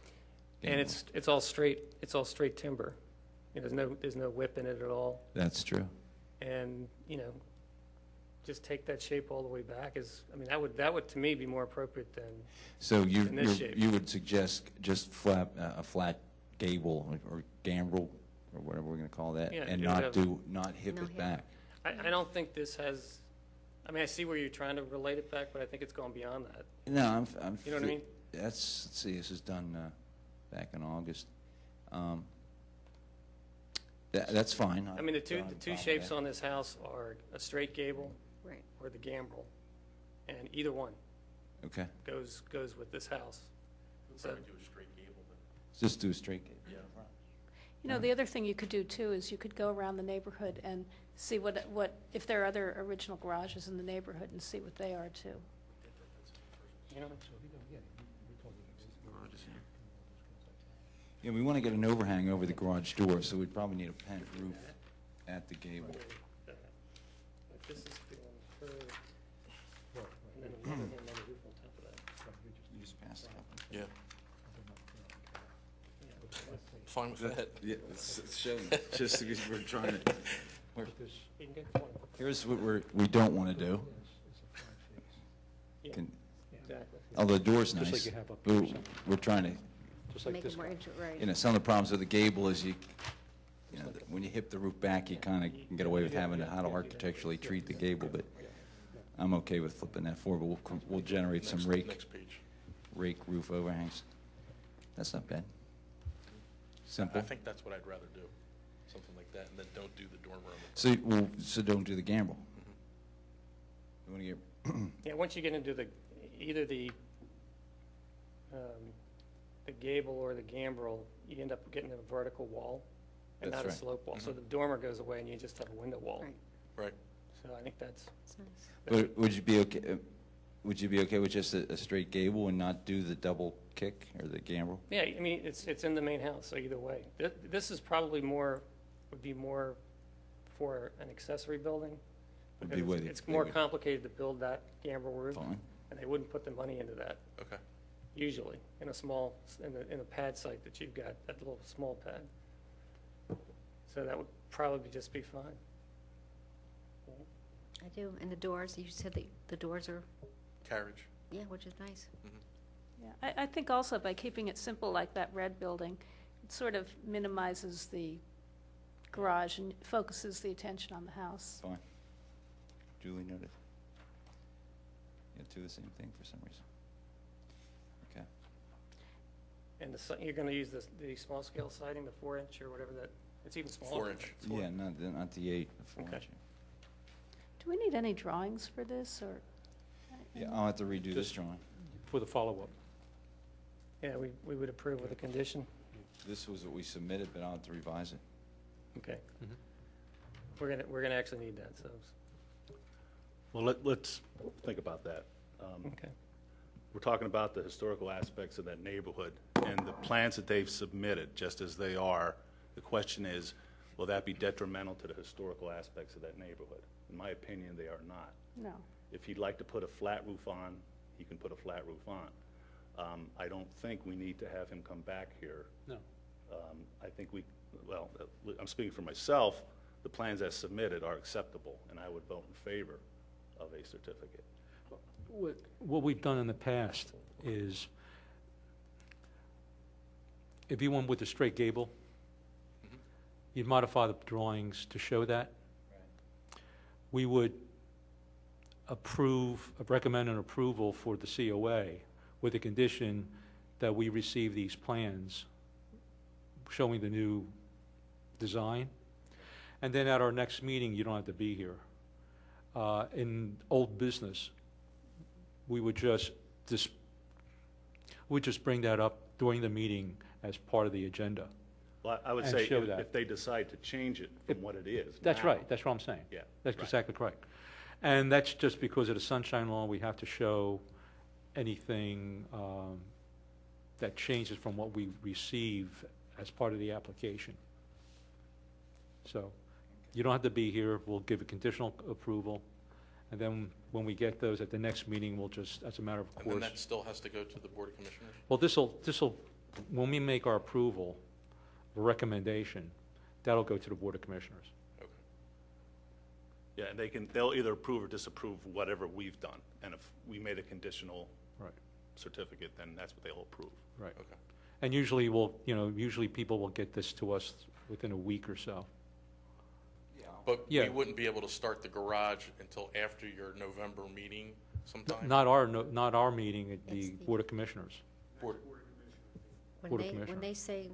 And it's all straight timber. There's no whip in it at all. That's true. And, just take that shape all the way back that would to me be more appropriate than, So In this shape. you would suggest just a flat gable or gambrel or whatever we're going to call that, Yeah, and it would not hip No it hip. back. I don't think this has, I see where you're trying to relate it back, but I think it's gone beyond that. No, I'm. You know what I mean? Let's see. This is done back in August. That's fine. The don't have a two problem shapes with that. on this house are a straight gable Right. or the gambrel. And either one Okay. goes with this house. We'll So- probably do a straight gable then. Just do a straight gable. The other thing you could do too is you could go around the neighborhood and see what if there are other original garages in the neighborhood and see what they are too. You know, Yeah, we want to get an overhang over the garage door, so we'd probably need a pent roof at the gable. like this is being curved, and then another roof on top of that. You just pass it up. Yeah. Fine with that. Yeah, it's showing, just because we're trying to. You can get one. Here's what we don't want to do. Yeah, Can- exactly. Although the door's Just like nice, you have up but there or something. we're trying to, Just like Make this it more guy. right. some of the problems with the gable is when you hip the roof back, you kind of can get away with how to architecturally treat the gable, but I'm okay with flipping that forward, but we'll generate some Next page. rake roof overhangs. That's not bad. Simple. I think that's what I'd rather do, something like that, and then don't do the dormer on the. So don't do the gambrel. You want to get, Yeah, once you get into either the gable or the gambrel, you end up getting a vertical wall and That's not a right. slope wall. So the dormer goes away and you just have a window wall. Right. Right. So I think that's, It's nice. but would you be okay? Would you be okay with just a straight gable and not do the double kick or the gambrel? yeah, it's in the main house, so either way. This is probably would be more for an accessory building. Would be Because what it's they more would- complicated to build that gambrel roof, Fine. and they wouldn't put the money into that, Okay. usually, in a pad site that you've got, that little small pad. So that would probably just be fine. I do. And the doors, you said the doors are, Carriage. yeah, which is nice. Yeah, I think also by keeping it simple like that red building, it sort of minimizes the garage and focuses the attention on the house. Fine. Duly noted. Yeah, do the same thing for some reason. Okay. And you're going to use the small scale siding, the 4-inch or whatever it's even smaller. 4-inch. Yeah, not the 8, the 4 Okay. inch. Do we need any drawings for this or? Yeah, I'll have to redo this Just- drawing. For the follow-up. Yeah, we would approve with a condition. This was what we submitted, but I'll have to revise it. Okay. Mhm. We're gonna actually need that, so, Well, let's think about that. okay. We're talking about the historical aspects of that neighborhood and the plans that they've submitted, just as they are. The question is, will that be detrimental to the historical aspects of that neighborhood? In my opinion, they are not. No. If he'd like to put a flat roof on, he can put a flat roof on. I don't think we need to have him come back here. No. I think well, I'm speaking for myself, the plans as submitted are acceptable, and I would vote in favor of a certificate. What we've done in the past is, if you went with a straight gable, you'd modify the drawings to show that. We would recommend an approval for the COA with the condition that we receive these plans showing the new design. And then at our next meeting, you don't have to be here. In old business, we would just bring that up during the meeting as part of the agenda. Well, I would And say show that. if they decide to change it from what it is That's now, right, that's what I'm saying. Yeah, That's right. exactly correct. And that's just because of the sunshine law, we have to show anything that changes from what we receive as part of the application. So you don't have to be here, we'll give a conditional approval, and then when we get those at the next meeting, we'll just, as a matter of And then course. that still has to go to the Board of Commissioners? Well, this'll, when we make our approval, the recommendation, that'll go to the Board of Commissioners. Okay. Yeah, and they'll either approve or disapprove whatever we've done. And if we made a conditional Right. certificate, then that's what they'll approve. Right. Okay. And usually usually people will get this to us within a week or so. But Yeah. we wouldn't be able to start the garage until after your November meeting sometime? Not our meeting, at the It's the- Board of Commissioners. Board- Board of When Commissioners. they say,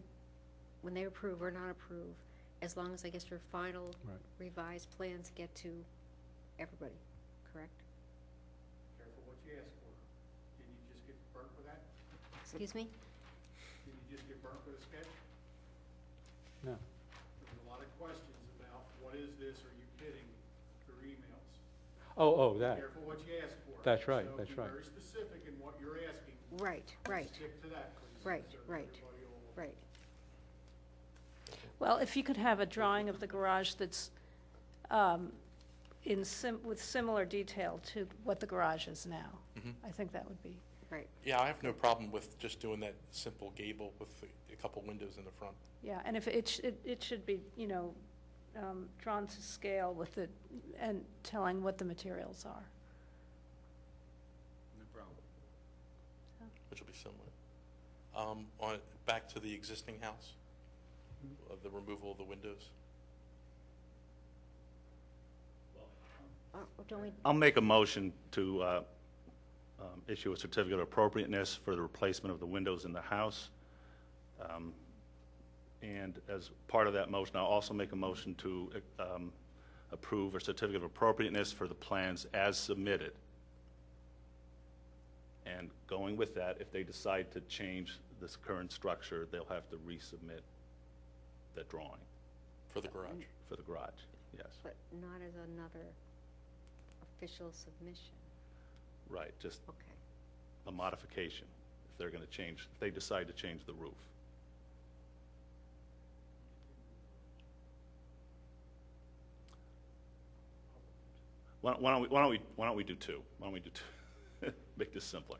when they approve or not approve, as long as I guess your final Right. revised plans get to everybody, correct? Careful what you ask for. Can you just get burnt with that? Excuse me? Can you just get burnt with a sketch? No. There's a lot of questions about what is this, are you kidding, through emails. Oh, that. Careful what you ask for. That's right, So that's be right. very specific in what you're asking. Right, right, Stick to that, please. Right, so right. everybody will- right. Well, if you could have a drawing of the garage that's with similar detail to what the garage is now, Mhm. I think that would be, Right. Yeah, I have no problem with just doing that simple gable with a couple windows in the front. yeah, and if it should be, drawn to scale with the, and telling what the materials are. No problem. Which will be similar. Back to the existing house, of the removal of the windows. Don't we, I'll make a motion to issue a certificate of appropriateness for the replacement of the windows in the house. And as part of that motion, I'll also make a motion to approve a certificate of appropriateness for the plans as submitted. And going with that, if they decide to change this current structure, they'll have to resubmit that drawing For the garage. for the garage, yes. but not as another official submission, Right, just okay. a modification if they're going to change, if they decide to change the roof. Why don't we do two? Why don't we do two? Make this simpler.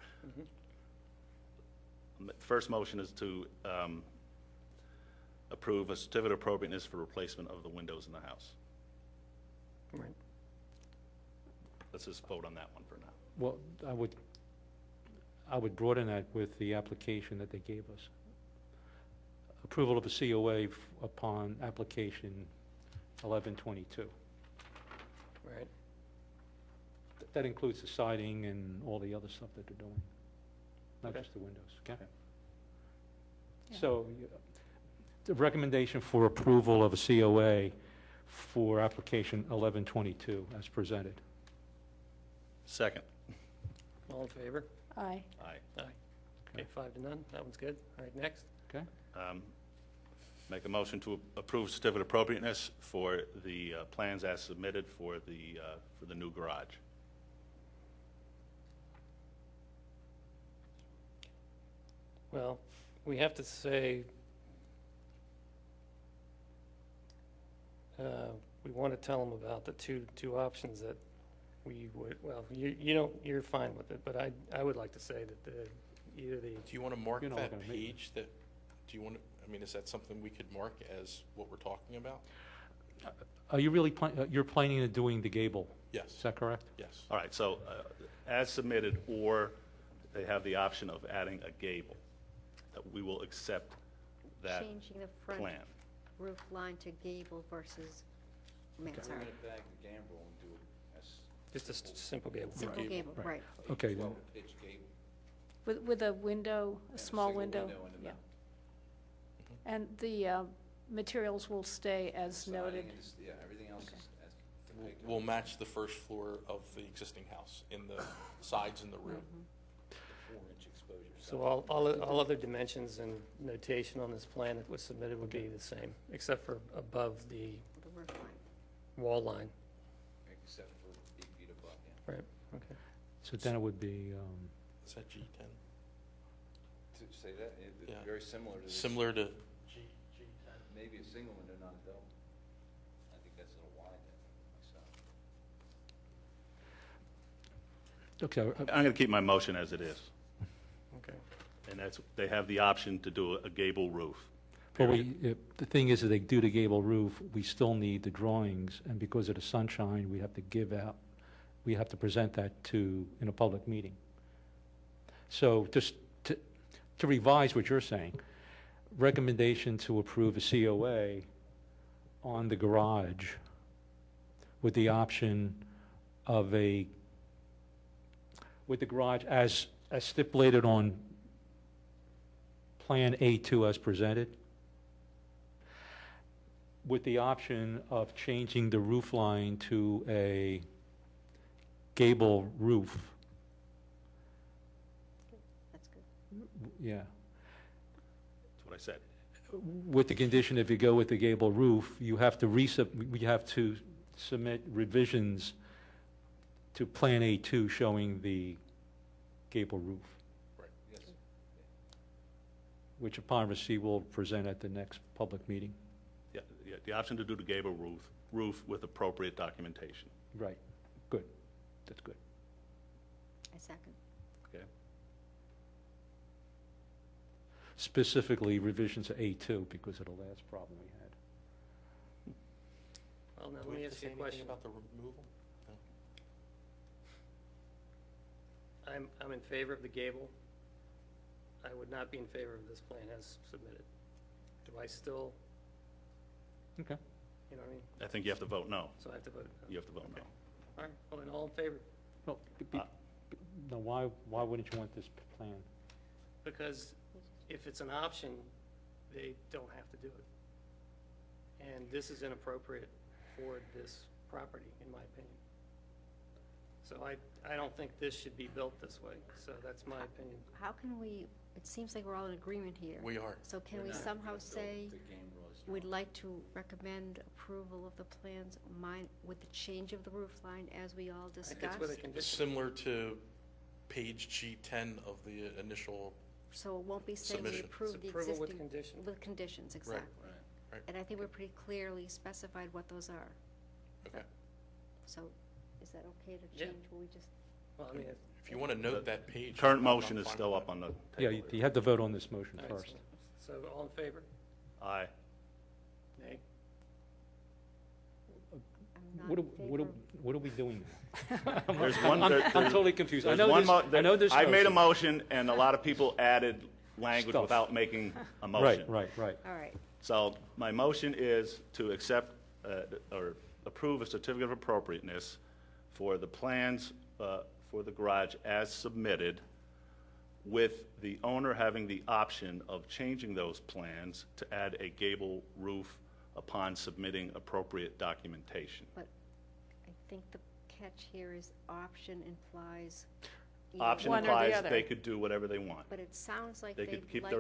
The first motion is to approve a certificate of appropriateness for replacement of the windows in the house. Right. Let's just vote on that one for now. Well, I would broaden that with the application that they gave us. Approval of a COA upon application 1122. Right. That includes the siding and all the other stuff that they're doing, not Okay. just the windows, okay? Yeah. So, the recommendation for approval of a COA for application 1122 as presented. Second. All in favor? Aye. Aye. Aye. Okay, 5-0, that one's good. All right, next. Okay? Make a motion to approve certificate of appropriateness for the plans as submitted for the new garage. Well, we have to say, we want to tell them about the two options that we would, well, you don't, you're fine with it, but I would like to say that either the, Do you want to mark You're not that gonna make it. page that, do you want to, I mean, is that something we could mark as what we're talking about? Are you really, you're planning on doing the gable? Yes, Is that correct? yes. All right, so as submitted, or they have the option of adding a gable, that we will accept that Changing the front plan. roof line to gable versus mansard. back the gambrel and do it as just a simple gable. Simple gable, Right. right. Okay, then. pitch gable. With a window, a And small single window. in the Yeah. middle. And the materials will stay as Siding noted. and this- Yeah, everything else is as. We'll match the first floor of the existing house in the sides and the rear. 4-inch exposure. So all other dimensions and notation on this plan that was submitted would be the same, except for above the The roof line. wall line. Except for 8 feet above, yeah. Right, okay. So then it would be, Is that G10? To say that, Yeah. very similar to this. Similar to G10? Maybe a single window, not a double. I think that's a little wide then, myself. okay, I'm going to keep my motion as it is, Okay. and that's, they have the option to do a gable roof. but period. the thing is, if they do the gable roof, we still need the drawings, and because of the sunshine, we have to we have to present that in a public meeting. So just to revise what you're saying, recommendation to approve a COA on the garage with the option of with the garage as stipulated on Plan A2 as presented, with the option of changing the roof line to a gable roof. That's good. Yeah. That's what I said. With the condition, if you go with the gable roof, you have to we have to submit revisions to Plan A2 showing the gable roof, Yes. which upon receipt we'll present at the next public meeting. Yeah, the option to do the gable roof with appropriate documentation. Right. Good. That's good. I second. Okay. Specifically revisions to A2 because of the last problem we had. Well, now Do let we me have to ask say you a anything question. about the removal? No. I'm in favor of the gable. I would not be in favor of this plan as submitted. Do I still, Okay. you know what I mean? I think you have to vote no. So I have to vote. You have to vote no. All right, well, then all in favor? Well, no, why wouldn't you want this plan? Because if it's an option, they don't have to do it. And this is inappropriate for this property, in my opinion. So I don't think this should be built this way, so that's my opinion. How can we, it seems like we're all in agreement here. We are. So can we somehow say, we'd like to recommend approval of the plans with the change of the roof line as we all I think discussed? it's with a condition. Similar to page G10 of the initial, So it won't be saying we Submission. approve It's the approval with existing. condition. With conditions, exactly. right. And I think we're pretty clearly specified what those are. Okay. So is that okay to Yeah. change what we just? Well, I mean, If you want to note that page. Current I'm motion is fine still with up that. on the Yeah, table. you have to vote on this motion all right, first. so all in favor? Aye. Nay? I'm not What in favor. are we doing now? There's one, I'm totally confused. I there's know one this, I know this. I made a motion. motion, and a lot of people added language Stuff. without making a motion. Right. All right. So my motion is to accept or approve a certificate of appropriateness for the plans for the garage as submitted, with the owner having the option of changing those plans to add a gable roof upon submitting appropriate documentation. But I think the catch here is option implies. either Option One or the implies other. they could do whatever they want. But it sounds like They they'd could keep like,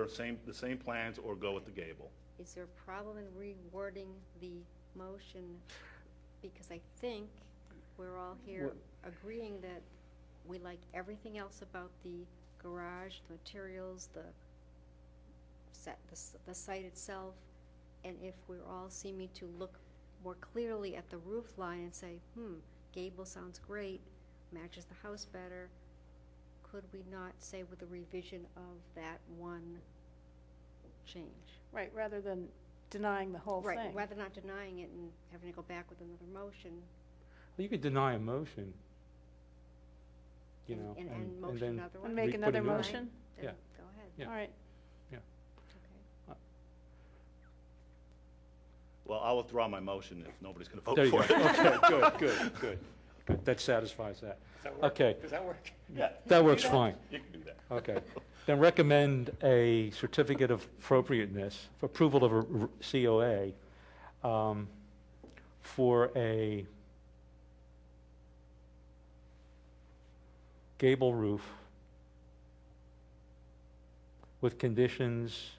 the same plans or go with the gable. is there a problem in rewording the motion? Because I think we're all here agreeing that we like everything else about the garage, the materials, the site itself. And if we're all seeming to look more clearly at the roof line and say, gable sounds great, matches the house better, could we not say with a revision of that one change? Right, rather than denying the whole thing. Right, rather not denying it and having to go back with another motion. Well, you could deny a motion, you and- know, and motion then another one? And make Put a another new one. motion? Then Yeah. go ahead. Yeah. All right. Okay. Well, I'll withdraw my motion if nobody's going to There vote you go. for it. Okay, good. That satisfies that. Does that work? Okay, Does that work? Yeah, that works fine. you can do that. Okay. Then recommend a certificate of appropriateness, for approval of a COA for a gable roof with conditions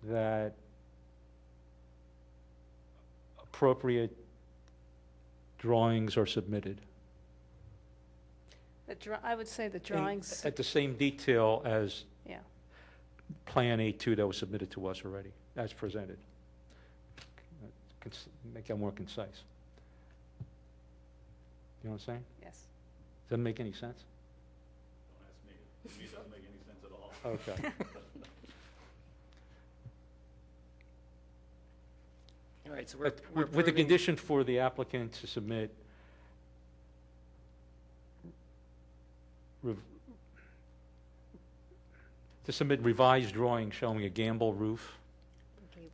that appropriate drawings are submitted. I would say the In- drawings, At the same detail as yeah. Plan A2 that was submitted to us already, as presented. Make that more concise. You know what I'm saying? Yes. Does that make any sense? Don't ask me. To me, it doesn't make any sense at all. Okay. All right, so But we're with the approving- condition for the applicant to submit revised drawings showing a gable roof,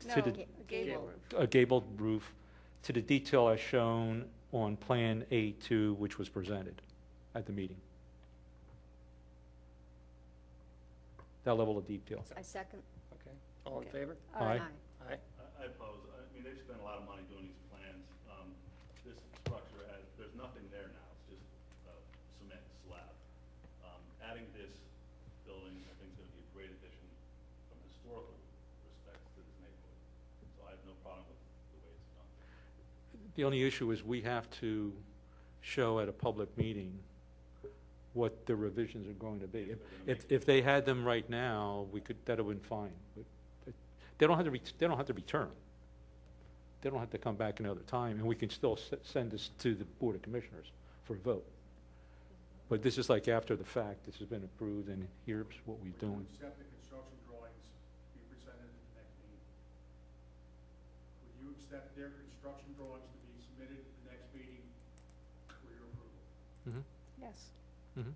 No, To the- a gable roof. a gabled roof, to the detail as shown on Plan A2, which was presented at the meeting. That level of detail. I second. Okay, all in Okay. favor? All right. Aye. Aye. I oppose. I mean, they've spent a lot of money doing these plans. This structure has, there's nothing there now. It's just a cement slab. Adding this building, I think, is going to be a great addition from historical respects to this neighborhood. So I have no problem with the way it's done. The only issue is we have to show at a public meeting what the revisions are going to be. If they had them right now, that'd have been fine. But they don't have to return. They don't have to come back another time, and we can still send this to the Board of Commissioners for a vote. But this is like after the fact, this has been approved, and here's what we're doing. Accept the construction drawings be presented at the next meeting. Would you accept their construction drawings to be submitted at the next meeting for your approval? Mhm. Yes. Mhm.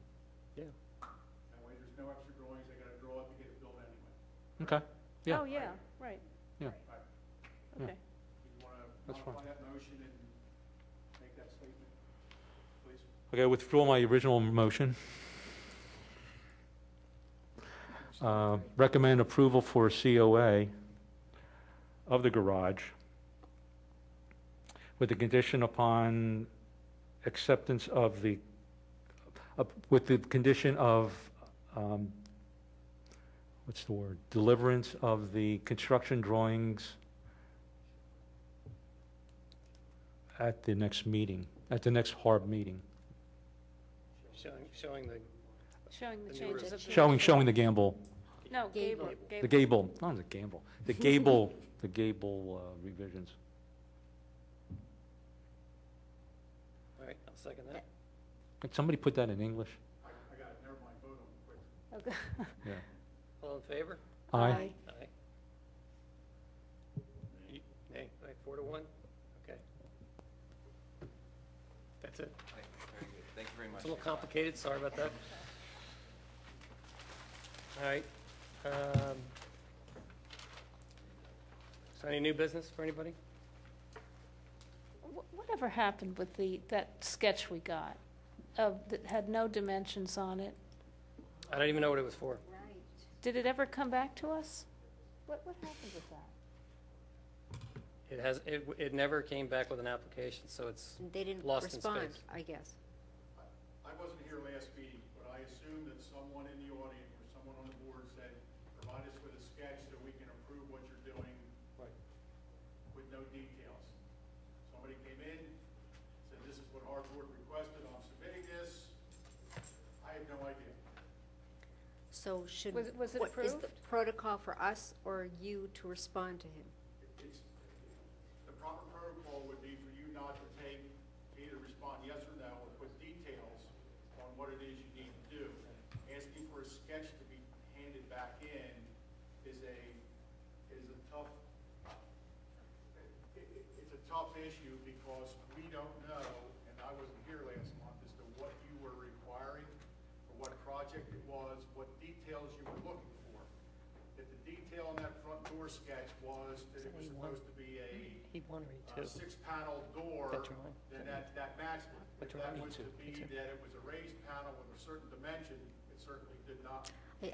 Yeah. That way, there's no extra drawings, they gotta draw it to get it built anyway. Okay, yeah. Oh, yeah, right. Yeah. Right. Yeah. Okay. You wanna That's fine. modify that motion and make that statement, please? Okay, I withdraw my original motion. Recommend approval for a COA of the garage with the condition upon acceptance of the, with the condition of, what's the word? Deliverance of the construction drawings at the next meeting, at the next Harb meeting. Showing the, Showing the The changes newer- of the. Showing the gamble, No, gable. the gable, not the gamble, the gable, the gable revisions. all right, I'll second that. Can somebody put that in English? I got it, never mind, vote on it, quick. Okay. Yeah. All in favor? Aye. Aye. Nay, 4-1? Okay. That's it. Very good. Thank you very much. It's a little complicated, sorry about that. All right. So any new business for anybody? Whatever happened with that sketch we got, that had no dimensions on it? I don't even know what it was for. Right. Did it ever come back to us? What happened with that? It never came back with an application, so it's And they didn't lost in respond, space. I guess. I wasn't here last meeting, but I assume that someone in the audience or someone on the board said, provide us with a sketch so we can approve what you're doing with no details. Somebody came in, said, this is what our board requested, I'm submitting this. I have no idea. So should, Was it what is the approved? protocol for us or you to respond to him? The proper protocol would be either respond yes or no, or put details on what it is you need to do. Asking for a sketch to be handed back in is a tough, it's a tough issue because we don't know, and I wasn't here last month, as to what you were requiring, or what project it was, what details you were looking for. If the detail in that front door sketch was that it was supposed to be a six-panel door, then that matched it. If that was to be that it was a raised panel with a certain dimension, it certainly did not.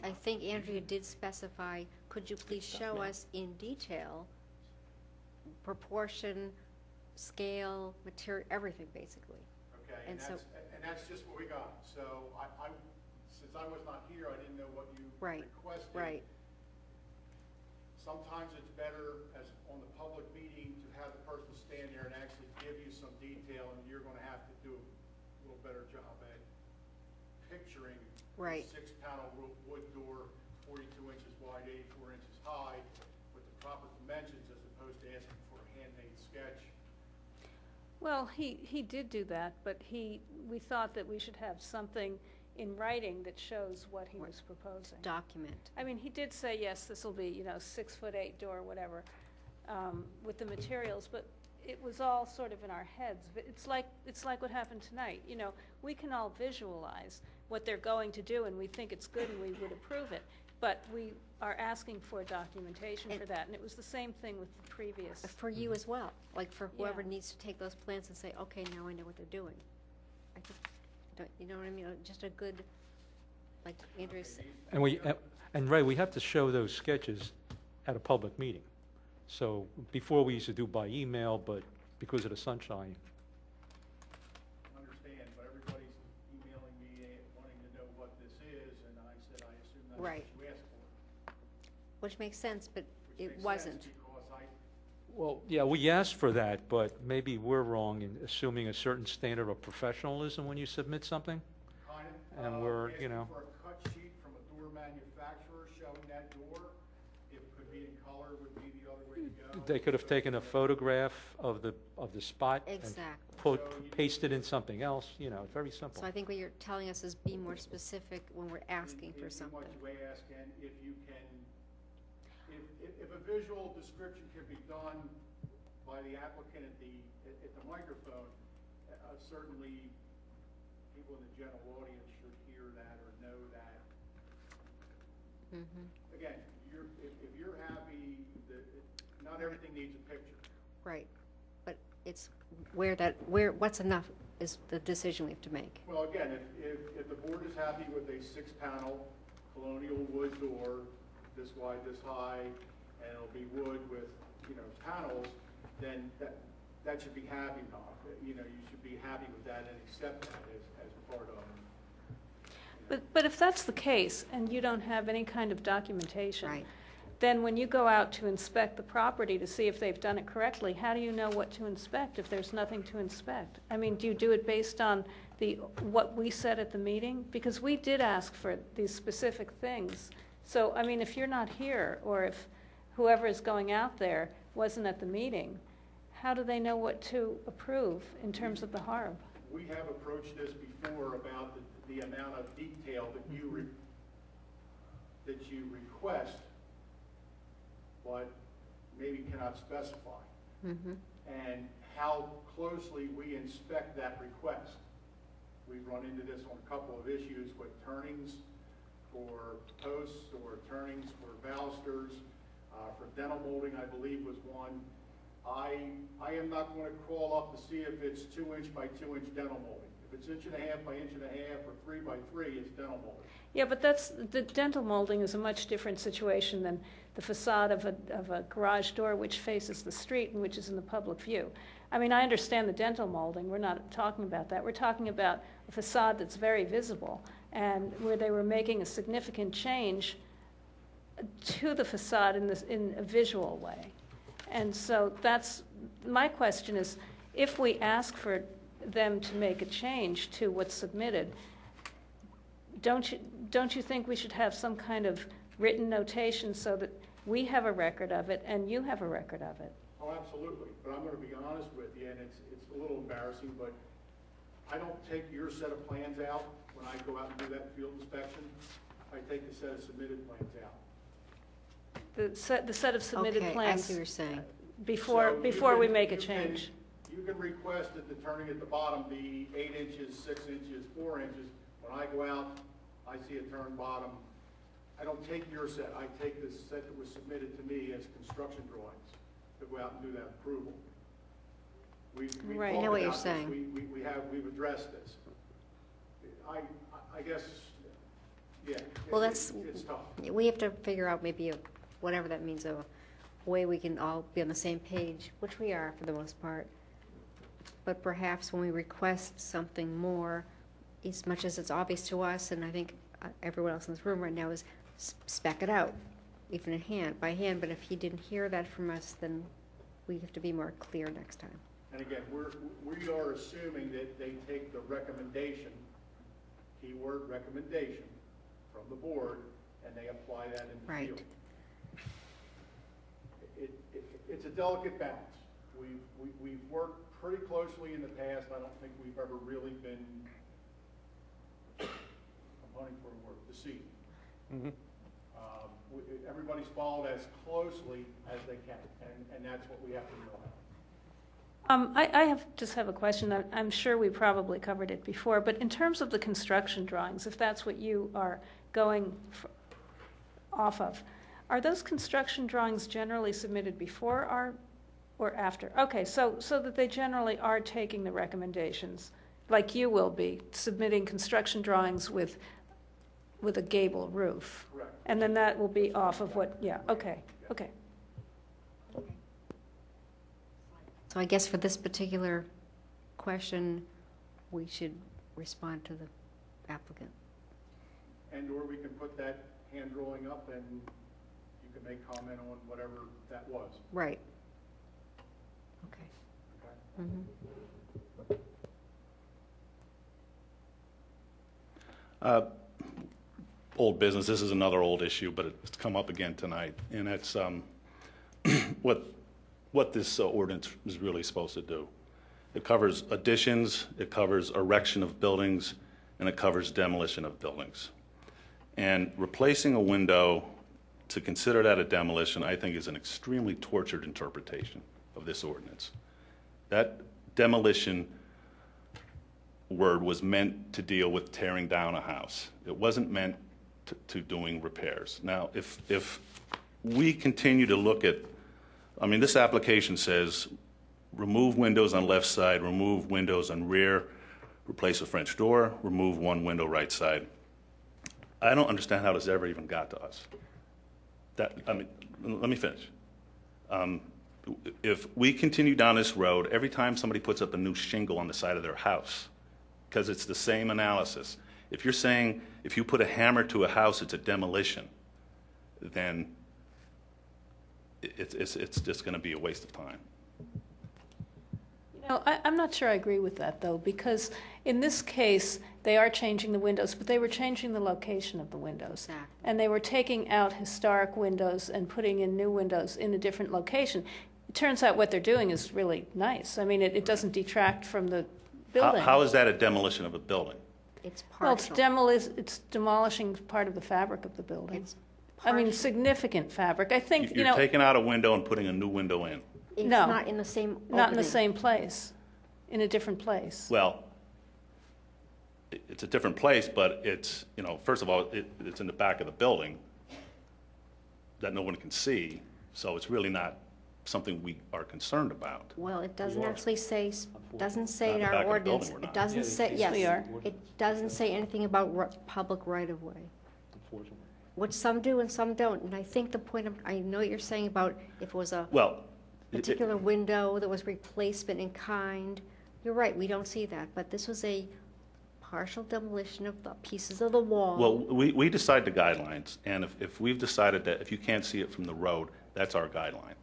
I think Andrea did specify, could you please show us in detail proportion, scale, material, everything basically. Okay, And so- and that's just what we got. So since I was not here, I didn't know what you requested. Right. Sometimes it's better as on the public meeting to have the person stand there and actually give you some detail, and you're gonna have to do a little better job at picturing Right. a six-panel wood door, 42 inches wide, 84 inches high, with the proper dimensions, as opposed to asking for a handmade sketch. Well, he did do that, but we thought that we should have something in writing that shows what he was proposing. Document. I mean, he did say, yes, this will be, 6'8" door, whatever, with the materials, but it was all sort of in our heads. But it's like what happened tonight. We can all visualize what they're going to do, and we think it's good, and we would approve it. But we are asking for documentation for that, and it was the same thing with the previous. For you as well, like for whoever Yeah. needs to take those plans and say, okay, now I know what they're doing. I think, you know what I mean? Just a good, like Andrea said. And Ray, we have to show those sketches at a public meeting. So before we used to do by email, but because of the sunshine. Understand, but everybody's emailing me wanting to know what this is, and I said, I assume that's Right. what you asked for. Which makes sense, but Which it makes wasn't. sense because Well, yeah, we asked for that, but maybe we're wrong in assuming a certain standard of professionalism when you submit something. kind of, And we're, asking you know. for a cut sheet from a door manufacturer showing that door. If it could be in color, would be the other way to go. They could have taken a photograph of the spot and Exactly. pasted in something else, very simple. So I think what you're telling us is be more specific when we're asking for In something. what you ask, and if you can, if a visual description can be done by the applicant at the microphone, certainly people in the general audience should hear that or know that. Again, if you're happy, not everything needs a picture. Right, but it's what's enough is the decision we have to make. Well, again, if the board is happy with a six-panel colonial wood door, this wide, this high, and it'll be wood with, panels, then that should be happy enough. You should be happy with that and accept that as part of. But if that's the case, and you don't have any kind of documentation. Right. Then when you go out to inspect the property to see if they've done it correctly, how do you know what to inspect if there's nothing to inspect? I mean, do you do it based on what we said at the meeting? Because we did ask for these specific things. So, I mean, if you're not here, or if whoever is going out there wasn't at the meeting, how do they know what to approve in terms of the Harb? We have approached this before about the amount of detail that you request, but maybe cannot specify. And how closely we inspect that request. We've run into this on a couple of issues with turnings for posts or turnings for balusters, for dental molding, I believe was one. I am not going to crawl up to see if it's 2-inch by 2-inch dental molding. If it's 1.5 by 1.5 or 3 by 3, it's dental molding. Yeah, but the dental molding is a much different situation than the facade of a garage door which faces the street and which is in the public view. I mean, I understand the dental molding. We're not talking about that. We're talking about a facade that's very visible and where they were making a significant change to the facade in a visual way. And so that's my question is, if we ask for them to make a change to what's submitted, don't you think we should have some kind of written notation so that we have a record of it and you have a record of it? Oh, absolutely. But I'm going to be honest with you, and it's a little embarrassing, but I don't take your set of plans out when I go out and do that field inspection. I take the set of submitted plans out. The set of submitted Okay, I plans see what you're saying. before So you we can- make a you can- change. You can request that the turning at the bottom be 8 inches, 6 inches, 4 inches. When I go out, I see a turn bottom. I don't take your set. I take the set that was submitted to me as construction drawings to go out and do that approval. We've Right. talked I know what you're about this. saying. We've addressed this. I guess, yeah. Well, that's, It's tough. we have to figure out maybe whatever that means, a way we can all be on the same page, which we are for the most part. But perhaps when we request something more, as much as it's obvious to us, and I think everyone else in this room right now, is spec it out, even by hand, but if he didn't hear that from us, then we have to be more clear next time. And again, we are assuming that they take the recommendation, keyword recommendation, from the board, and they apply that in the Right. field. It's a delicate balance. We've worked pretty closely in the past. I don't think we've ever really been, I'm hunting for a word, deceived. Everybody's followed as closely as they can, and that's what we have to realize. I just have a question. I'm sure we probably covered it before, but in terms of the construction drawings, if that's what you are going off of, are those construction drawings generally submitted before or after? Okay, so that they generally are taking the recommendations, like you will be, submitting construction drawings with a gable roof. Correct. And then that will be off of what, yeah, okay. So I guess for this particular question, we should respond to the applicant. And/or we can put that hand drawing up and you can make comment on whatever that was. Right. Okay. Okay? Mhm. Old business, this is another old issue, but it's come up again tonight, and that's what this ordinance is really supposed to do. It covers additions, it covers erection of buildings, and it covers demolition of buildings. And replacing a window, to consider that a demolition, I think is an extremely tortured interpretation of this ordinance. That demolition word was meant to deal with tearing down a house. It wasn't meant to doing repairs. Now, if we continue to look at, I mean, this application says remove windows on left side, remove windows on rear, replace a French door, remove one window right side. I don't understand how this ever even got to us. Let me finish. If we continue down this road, every time somebody puts up a new shingle on the side of their house, because it's the same analysis. If you're saying if you put a hammer to a house, it's a demolition, then it's just going to be a waste of time. You know, I'm not sure I agree with that, though, because in this case, they are changing the windows, but they were changing the location of the windows. Exactly. And they were taking out historic windows and putting in new windows in a different location. It turns out what they're doing is really nice. I mean, it doesn't detract from the building. How is that a demolition of a building? It's Well, partial. it's demolishing part of the fabric of the building. It's I mean, partial. significant fabric. I think, you You're know, taking out a window and putting a new window in. It's No. not in the same not in the opening. same place, in a different place. Well, it's a different place, but it's, first of all, it's in the back of the building that no one can see, so it's really not something we are concerned about. Well, it doesn't actually say, doesn't say Not in in the our back of the ordinance, building, we're it not. doesn't say, Yes, we are. It doesn't say anything about public right-of-way, Unfortunately. which some do and some don't. And I think the point, I know what you're saying about if it was a Well, particular window that was replacement in kind, you're right, we don't see that. But this was a partial demolition of the pieces of the wall. well, we decide the guidelines, and if we've decided that if you can't see it from the road, that's our guideline.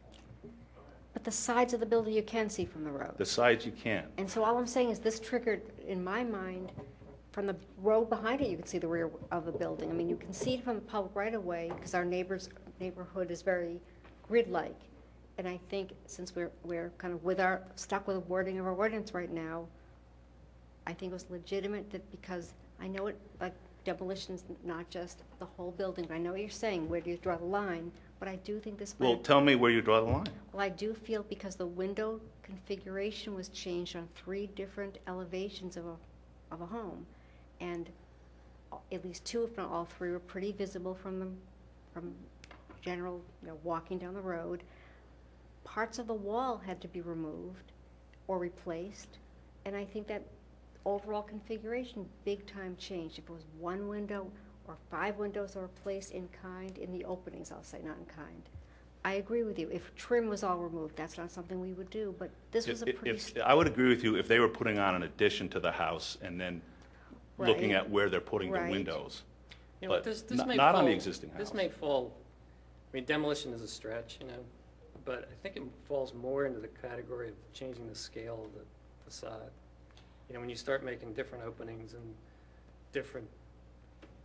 But the sides of the building you can see from the road. The sides you can't. And so all I'm saying is this triggered, in my mind, from the road behind it, you can see the rear of the building. I mean, you can see it from the public right-of-way because our neighborhood is very grid-like. And I think since we're kind of stuck with the wording of our ordinance right now, I think it was legitimate that because I know it, like demolition's not just the whole building, but I know what you're saying, where do you draw the line? But I do think this might. Well, tell me where you draw the line. Well, I do feel because the window configuration was changed on 3 different elevations of a home, and at least 2, if not all 3, were pretty visible from general, walking down the road. Parts of the wall had to be removed or replaced, and I think that overall configuration big time changed. If it was 1 window or 5 windows that were placed in kind in the openings, I'll say, not in kind. I agree with you. If trim was all removed, that's not something we would do, but this was a pretty... I would agree with you if they were putting on an addition to the house and then looking Right. at where they're putting the Right. windows. You know, But this not may on the fall- existing house. This may fall, I mean, demolition is a stretch, but I think it falls more into the category of changing the scale of the facade. When you start making different openings and different,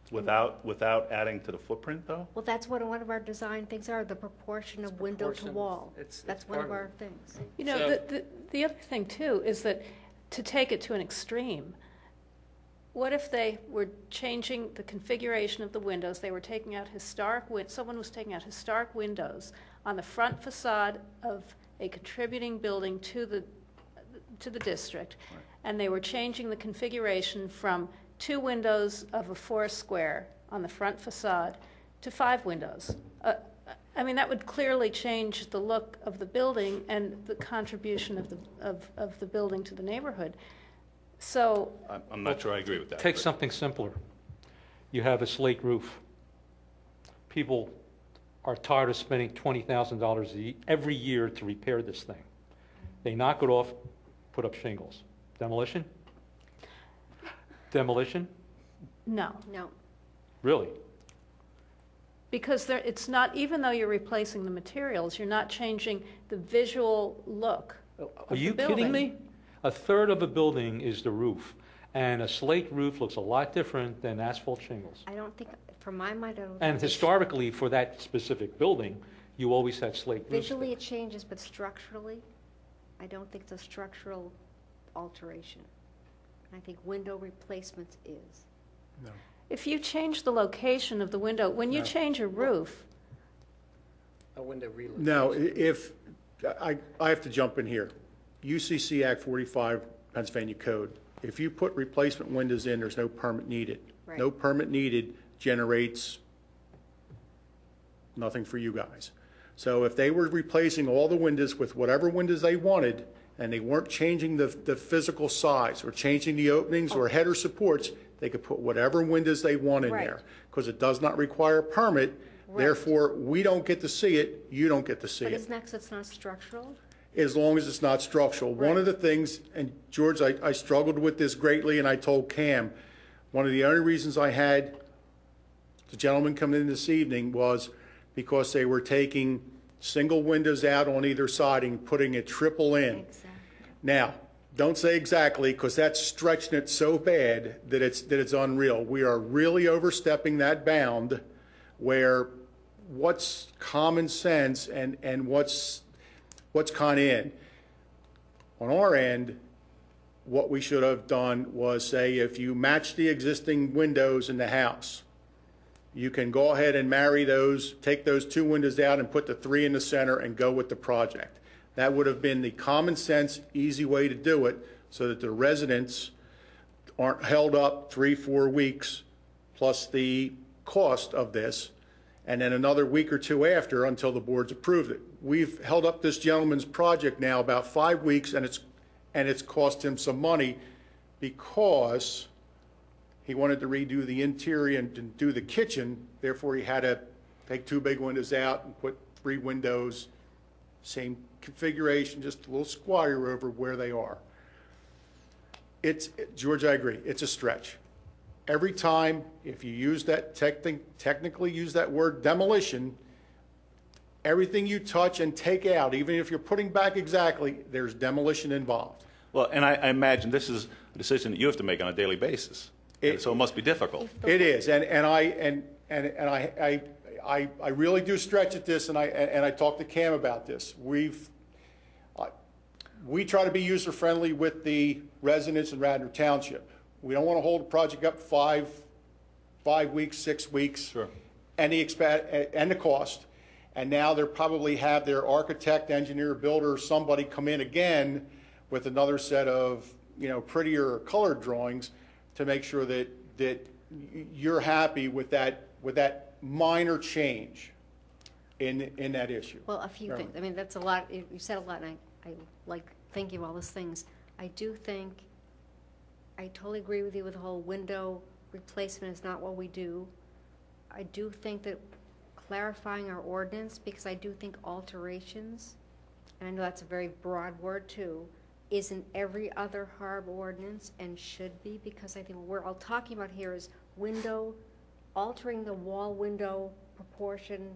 Without adding to the footprint, though? Well, that's what one of our design things are, the proportion of window to proportion. wall. It's That's one part of of our it. things. You know, So- the other thing too is that to take it to an extreme, what if they were changing the configuration of the windows? They were taking out someone was taking out historic windows on the front facade of a contributing building to the district, and they were changing the configuration from 2 windows of a 4 square on the front facade to 5 windows. I mean, that would clearly change the look of the building and the contribution of the building to the neighborhood. So, I'm not sure I agree with that. Take but- something simpler. You have a slate roof. People are tired of spending $20,000 every year to repair this thing. They knock it off, put up shingles. Demolition? Demolition? no. No, Really? Because it's not, even though you're replacing the materials, you're not changing the visual look of Are you the building. kidding me? A third of a building is the roof, and a slate roof looks a lot different than asphalt shingles. I don't think, from my mind, I don't think. And it's- historically, for that specific building, you always had slate roofs. Visually it changes, but structurally, I don't think it's a structural alteration. I think window replacements is. If you change the location of the window, when you change a roof, a window relocation. Now, I have to jump in here. UCC Act 45, Pennsylvania Code. If you put replacement windows in, there's no permit needed. Right. No permit needed generates nothing for you guys. So if they were replacing all the windows with whatever windows they wanted, and they weren't changing the physical size, or changing the openings or header supports, they could put whatever windows they want in Right. there. Because it does not require a permit, Right. therefore, we don't get to see it, you don't get to see But it. isn't that 'cause it's not structural? As long as it's not structural. One of the things, and George, I struggled with this greatly, and I told Cam, one of the only reasons I had the gentleman come in this evening was because they were taking single windows out on either side and putting a triple in. Exactly. Now, don't say exactly, because that's stretching it so bad that it's unreal. We are really overstepping that bound where what's common sense and what's kind of in. On our end, what we should have done was say, if you match the existing windows in the house, you can go ahead and marry those, take those 2 windows out and put the 3 in the center and go with the project. That would have been the common sense, easy way to do it, so that the residents aren't held up 3-4 weeks, plus the cost of this, and then another week or 2 after until the board's approved it. We've held up this gentleman's project now about 5 weeks, and it's cost him some money because he wanted to redo the interior and do the kitchen, therefore he had to take 2 big windows out and put 3 windows, same configuration, just a little squire over where they are. George, I agree, it's a stretch. Every time, if you use that, technically use that word demolition, everything you touch and take out, even if you're putting back exactly, there's demolition involved. Well, and I imagine this is a decision that you have to make on a daily basis. So it must be difficult. It is, and I really do stretch at this, and I talked to Cam about this. we try to be user-friendly with the residents in Radnor Township. We don't want to hold the project up 5 weeks, 6 weeks. Sure. And the cost. And now they'll probably have their architect, engineer, builder, somebody come in again with another set of, prettier colored drawings to make sure that you're happy with that minor change in that issue. Well, a few things. I mean, that's a lot. You said a lot, and I like thinking of all those things. I do think, I totally agree with you with the whole window replacement is not what we do. I do think that clarifying our ordinance, because I do think alterations, and I know that's a very broad word too, is in every other Harb ordinance and should be, because I think what we're all talking about here is altering the wall window proportion,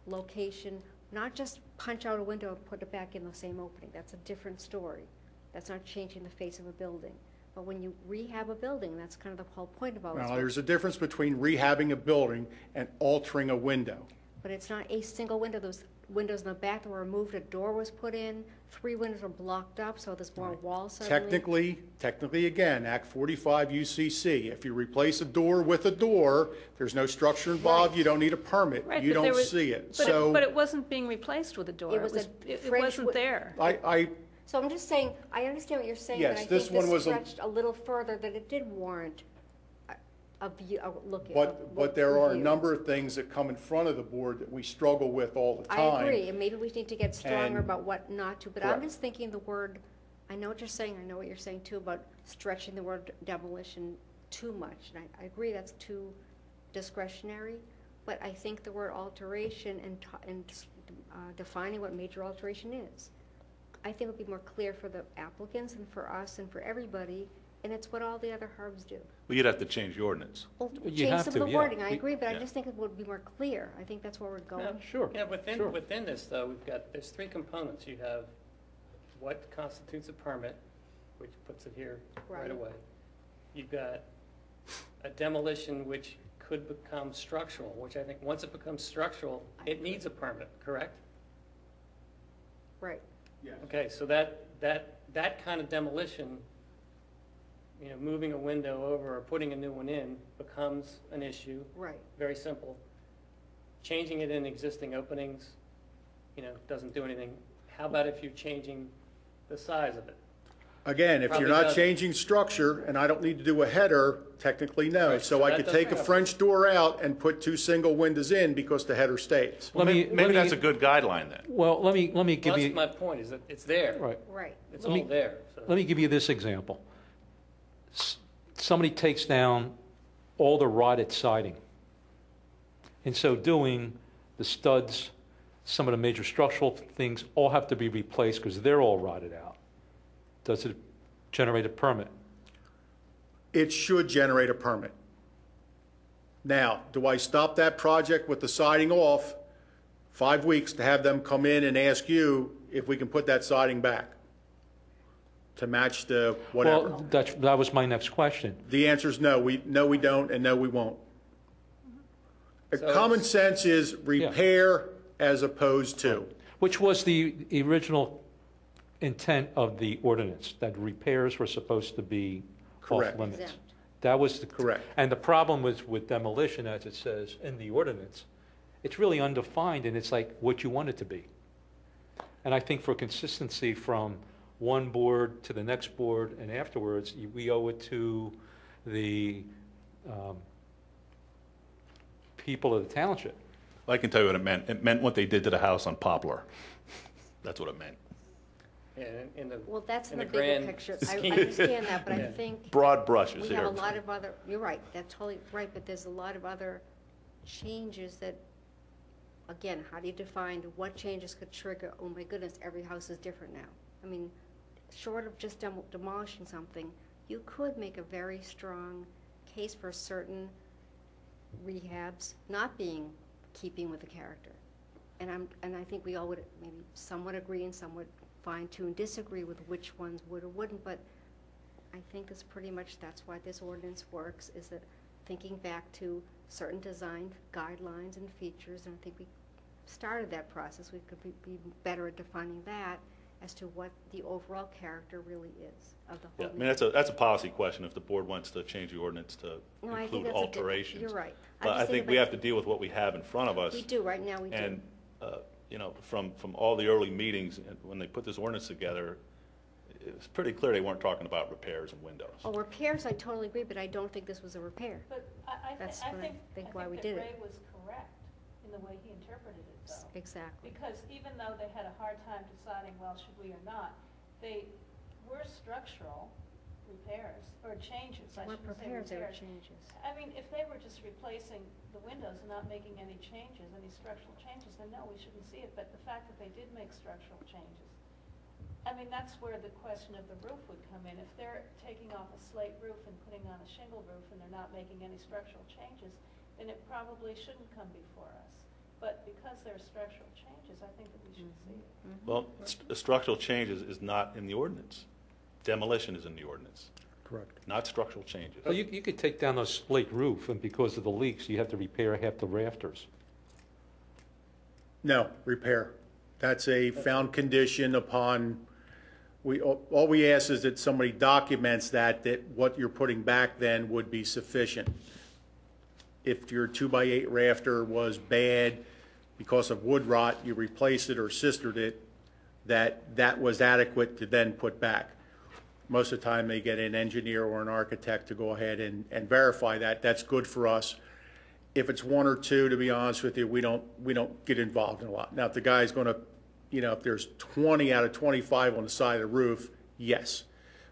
location, not just punch out a window and put it back in the same opening. That's a different story. That's not changing the face of a building. But when you rehab a building, that's kind of the whole point of all this. Now, there's a difference between rehabbing a building and altering a window. But it's not a single window. Those windows in the back that were removed, a door was put in, 3 windows were blocked up, so there's more wall suddenly. Technically, again, Act 45 UCC, if you replace a door with a door, there's no structure involved, Right. you don't need a permit, Right, you but there don't was- see it. But it wasn't being replaced with a door. It was a it French wasn't there. So I'm just saying, I understand what you're saying, Yes, but I this think one was this a- stretched a little further, that it did warrant a look at. But there are a number of things that come in front of the board that we struggle with all the time. I agree, and maybe we need to get stronger And- about what not to, but I'm Correct. just thinking the word, I know what you're saying, I know what you're saying too about stretching the word demolition too much, and I agree that's too discretionary, but I think the word alteration and defining what major alteration is, I think would be more clear for the applicants and for us and for everybody, and it's what all the other Harbs do. Well, you'd have to change the ordinance. Well, You change have some to, of the yeah. wording, I We- agree, but I yeah. just think it would be more clear. I think that's where we're going. Sure. Yeah, sure. within this, though, there's 3 components. You have what constitutes a permit, which puts it here right Right. away. You've got a demolition which could become structural, which I think once it becomes structural, it needs a permit, correct? Right. Okay, so that kind of demolition, moving a window over or putting a new one in becomes an issue. Right. Very simple. Changing it in existing openings, doesn't do anything. How about if you're changing the size of it? Again, if you're Probably not doesn't. changing structure, and I don't need to do a header, technically no. Right, So so I that could doesn't take a happen. French door out and put 2 single windows in because the header stays. Maybe that's a good guideline then. Well, let me give Well, you. that's my point, is that it's there. Right. Right. It's Let all me- there. So. Let me give you this example. Somebody takes down all the rotted siding. In so doing, the studs, some of the major structural things all have to be replaced because they're all rotted out. Does it generate a permit? It should generate a permit. Now, do I stop that project with the siding off 5 weeks to have them come in and ask you if we can put that siding back to match the whatever? Well, that was my next question. The answer is no. We don't, and no, we won't. So Common it's- sense is repair as opposed to. Which was the original intent of the ordinance, that repairs were supposed to be off Correct. limits. Exempt. That was the. Correct. And the problem was with demolition, as it says in the ordinance, it's really undefined, and it's like what you want it to be. And I think for consistency from one board to the next board and afterwards, we owe it to the people of the township. I can tell you what it meant. It meant what they did to the house on Poplar. That's what it meant. Yeah, in the, Well, that's in in the the bigger grand picture. I scheme. understand that, but I Yeah. think Broad brushes we here. have a lot of other, you're right, that's totally right, but there's a lot of other changes that, again, how do you define what changes could trigger, oh my goodness, every house is different now. I mean, short of just demolishing something, you could make a very strong case for certain rehabs not being keeping with the character. And I think we all would, maybe some would agree and some would fine tune disagree with which ones would or wouldn't, but I think that's pretty much, that's why this ordinance works, is that thinking back to certain design guidelines and features, and I think we started that process, we could be better at defining that, as to what the overall character really is of the Yeah, whole I mean, that's a policy question, if the board wants to change the ordinance to No, I think include that's a di- alterations. you're right. I'm But just I thinking think we about- have to deal with what we have in front of us. We do, right now we do. And, you know, from all the early meetings, and when they put this ordinance together, it was pretty clear they weren't talking about repairs and windows. Oh, repairs, I totally agree, but I don't think this was a repair. But I That's think, I what I think, think I why we think did that it. Ray was correct in the way he interpreted it, though. Exactly. Because even though they had a hard time deciding, well, should we or not, they were structural repairs, or changes, I Weren't shouldn't say repairs, they were repairs. changes. I mean, if they were just replacing the windows and not making any changes, any structural changes, then no, we shouldn't see it. But the fact that they did make structural changes, I mean, that's where the question of the roof would come in. If they're taking off a slate roof and putting on a shingle roof and they're not making any structural changes, then it probably shouldn't come before us. But because there are structural changes, I think that we should see it. Well, structural changes is not in the ordinance. Demolition is in the ordinance, Correct. not structural changes. Well, you could take down a slate roof, and because of the leaks, you have to repair half the rafters. No, repair. That's a found condition upon, all we ask is that somebody documents that what you're putting back then would be sufficient. If your 2x8 rafter was bad because of wood rot, you replaced it or sistered it, that was adequate to then put back. Most of the time, they get an engineer or an architect to go ahead and verify that. That's good for us. If it's one or two, to be honest with you, we don't get involved in a lot. Now, if the guy's going to, you know, if there's 20 out of 25 on the side of the roof, yes.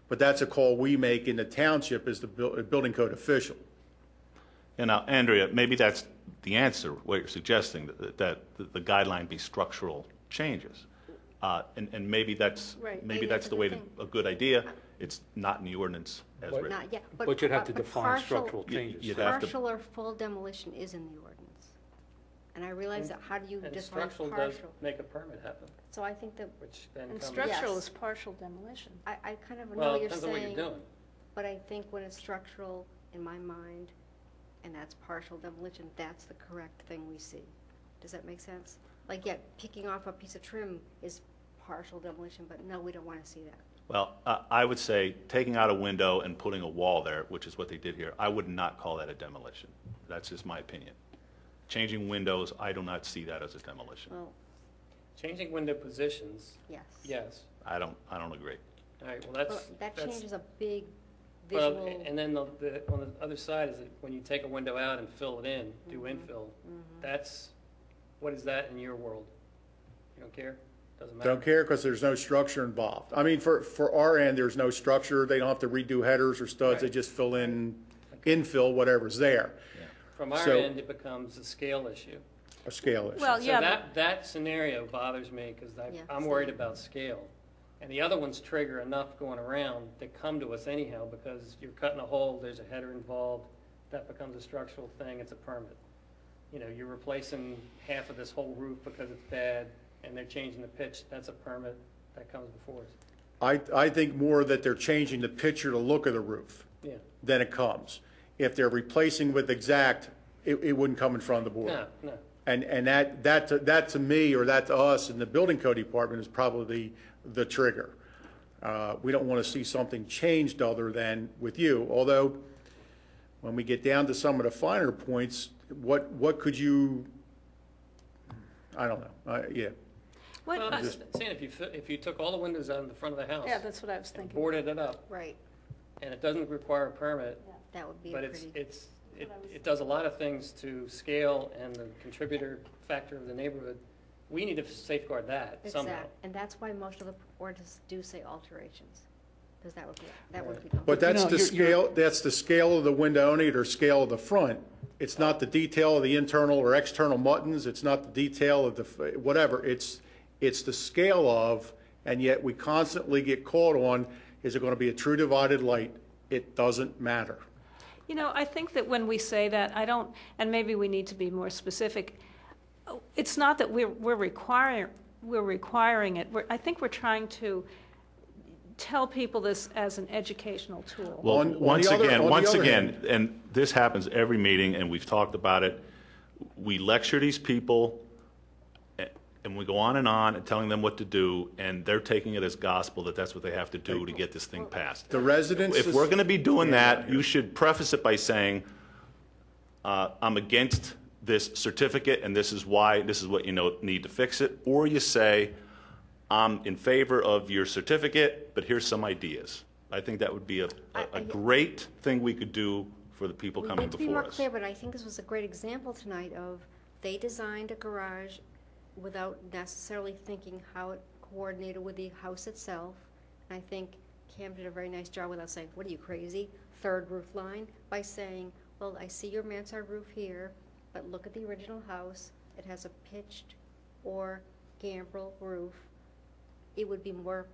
But that's a call we make in the township as the building code official. And now, Andrea, maybe that's the answer, what you're suggesting, that the guideline be structural changes. And maybe that's, Right. maybe Maybe that's that's the a way, good a good idea. It's not in the ordinance as But- written. Not yet, But you'd have to but define partial- structural You- changes. you'd have to- Partial or full demolition is in the ordinance. And I realize that, how do you And define structural does partial? make a permit happen, So I think that, which then And comes. structural Yes. is partial demolition. I kind of know Well, what it you're depends on what saying. you're doing. But I think when it's structural, in my mind, and that's partial demolition, that's the correct thing we see. Does that make sense? Like, yeah, picking off a piece of trim is partial demolition, but no, we don't want to see that. Well, I would say taking out a window and putting a wall there, which is what they did here, I would not call that a demolition. That's just my opinion. Changing windows, I do not see that as a demolition. Well, Changing window positions, yes. yes. I don't agree. All right, well, Well, that that's, changes a big well, visual. and then on the other side is that when you take a window out and fill it in, do infill, that's, what is that in your world? You don't care? Doesn't matter? Don't care because there's no structure involved. I mean, for our end, there's no structure. They don't have to redo headers or studs. They Right. just fill in, infill whatever's there, From our So- end, it becomes a scale issue. a scale issue. Well, So yeah, that scenario bothers me because Yeah, I'm worried about scale. And the other ones trigger enough going around that come to us anyhow because you're cutting a hole, there's a header involved, that becomes a structural thing, it's a permit. You know, you're replacing half of this whole roof because it's bad and they're changing the pitch, that's a permit, that comes before us. I think more that they're changing the picture, the look of the roof, Yeah, than it comes. If they're replacing with exact, it wouldn't come in front of the board. no. And that to me, or that to us in the building code department is probably the trigger. We don't want to see something changed other than with you, although when we get down to some of the finer points, what could you, I don't know, yeah. what, Well, I'm just saying, if you took all the windows out in the front of the house. yeah, that's what I was and thinking. boarded it up, Right, and it doesn't require a permit, that would be a but pretty. it does a lot of things to scale and the contributor factor of the neighborhood. We need to safeguard that somehow. Exact, and that's why most of the ordinances do say alterations, because that would be. But that's You know, the you're- scale, that's the scale of the window only, or scale of the front. It's not the detail of the internal or external muttons, it's not the detail of the, whatever, it's the scale of, and yet we constantly get called on, is it gonna be a true divided light? It doesn't matter. You know, I think that when we say that, I don't, and maybe we need to be more specific, it's not that we're requiring it. I think we're trying to tell people this as an educational tool. Well, On the once other again, hand- and this happens every meeting, and we've talked about it, we lecture these people, and we go on and telling them what to do, and they're taking it as gospel that that's what they have to do to get this thing passed. The residents. If we're going to be doing that, you should preface it by saying, I'm against this certificate, and this is why, this is what you need to fix it. Or you say, I'm in favor of your certificate, but here's some ideas. I think that would be a great thing we could do for the people coming before us. We need to be more clear, but I think this was a great example tonight of they designed a garage without necessarily thinking how it coordinated with the house itself. And I think Cam did a very nice job without saying, what are you, crazy? Third roof line, by saying, well, I see your mansard roof here, but look at the original house. It has a pitched or gambrel roof. It would be more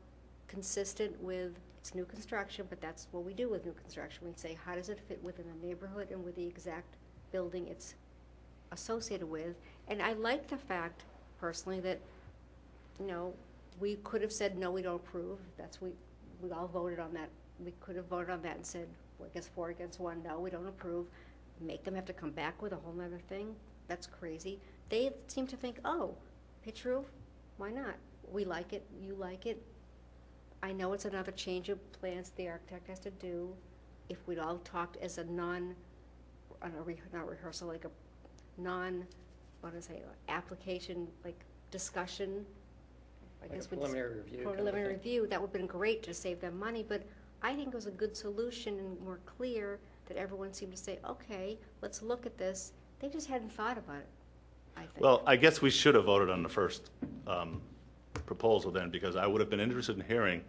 consistent with, it's new construction, but that's what we do with new construction. We say, how does it fit within the neighborhood and with the exact building it's associated with? And I like the fact, personally, that, you know, we could have said, no, we don't approve. We all voted on that. We could have voted on that and said, well, I guess 4 against 1, no, we don't approve. Make them have to come back with a whole other thing. That's crazy. They seem to think, oh, pitch roof, why not? We like it, you like it. I know it's another change of plans the architect has to do. If we'd all talked as a not rehearsal, like a application, like discussion. I guess preliminary review. Preliminary review, that would have been great to save them money, but I think it was a good solution and more clear that everyone seemed to say, okay, let's look at this. They just hadn't thought about it, I think. Well, I guess we should have voted on the first proposal then, because I would have been interested in hearing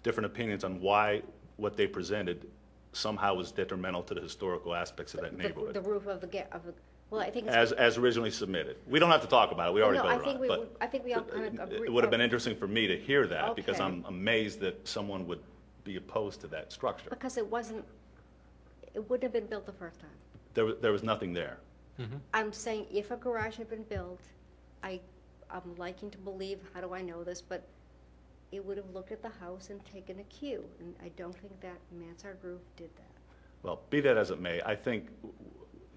different opinions on why what they presented somehow was detrimental to the historical aspects of that neighborhood. The roof of the well, I think it's as originally submitted. We don't have to talk about it. We already no, voted on it. But I think we all kind of agree. it would have been interesting for me to hear that because Okay. I'm amazed that someone would be opposed to that structure. Because it wouldn't have been built the first time. There was nothing there. I'm saying if a garage had been built, I'm liking to believe, how do I know this, but it would have looked at the house and taken a cue, and I don't think that mansard roof did that. Well, be that as it may, I think,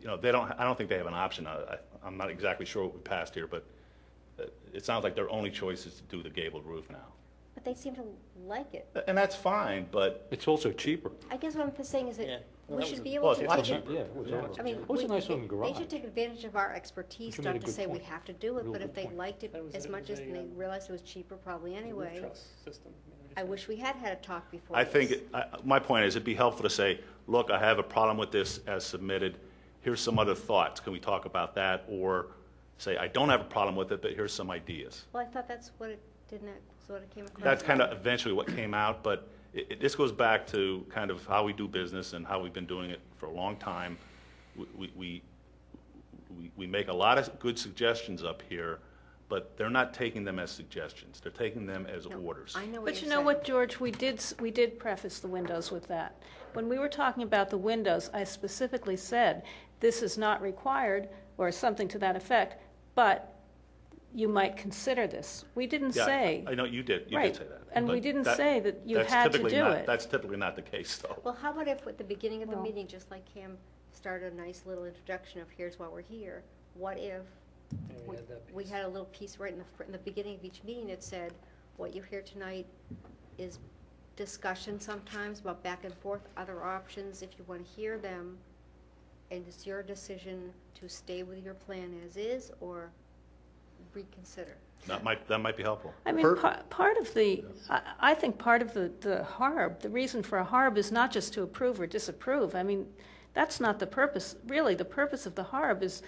you know, I don't think they have an option. I'm not exactly sure what we passed here, but it sounds like their only choice is to do the gabled roof now. But they seem to like it. And that's fine, but It's also cheaper. I guess what I'm saying is that Well, we that should was be well, able it's to much take cheaper. it. Yeah, it was I mean, it was a nice looking garage. They should take advantage of our expertise, You made a not to good say we point. have to do it, Real but if good they point. liked it That was- as that much was as a, they realized it was cheaper probably anyway. Roof truss system. I wish we had a talk before I this. think, my point is, it'd be helpful to say, look, I have a problem with this as submitted. Here's some other thoughts. Can we talk about that? Or say, I don't have a problem with it, but here's some ideas. Well, I thought that's what it, didn't that, what it came across? That's kind of eventually what came out, but this goes back to kind of how we do business and how we've been doing it for a long time. We make a lot of good suggestions up here, but they're not taking them as suggestions. They're taking them as No, orders. I know what But you're you know saying. what, George, we did preface the windows with that. When we were talking about the windows, I specifically said, this is not required, or something to that effect, but you might consider this. We didn't Yeah, say. I know you did. You Right. did say that. And we But didn't say that you that's had to typically do not- it. That's typically not the case, though. Well, how about if at the beginning of the Well- meeting, just like Cam started a nice little introduction of here's why we're here, what if Yeah, we had that we piece. had a little piece right in the beginning of each meeting that said, what you hear tonight is discussion sometimes about back and forth, other options, if you want to hear them, and it's your decision to stay with your plan as is or reconsider. That might be helpful. I mean, part of the, I think part of the Harb, the reason for a Harb is not just to approve or disapprove. I mean, that's not the purpose. Really, the purpose of the Harb is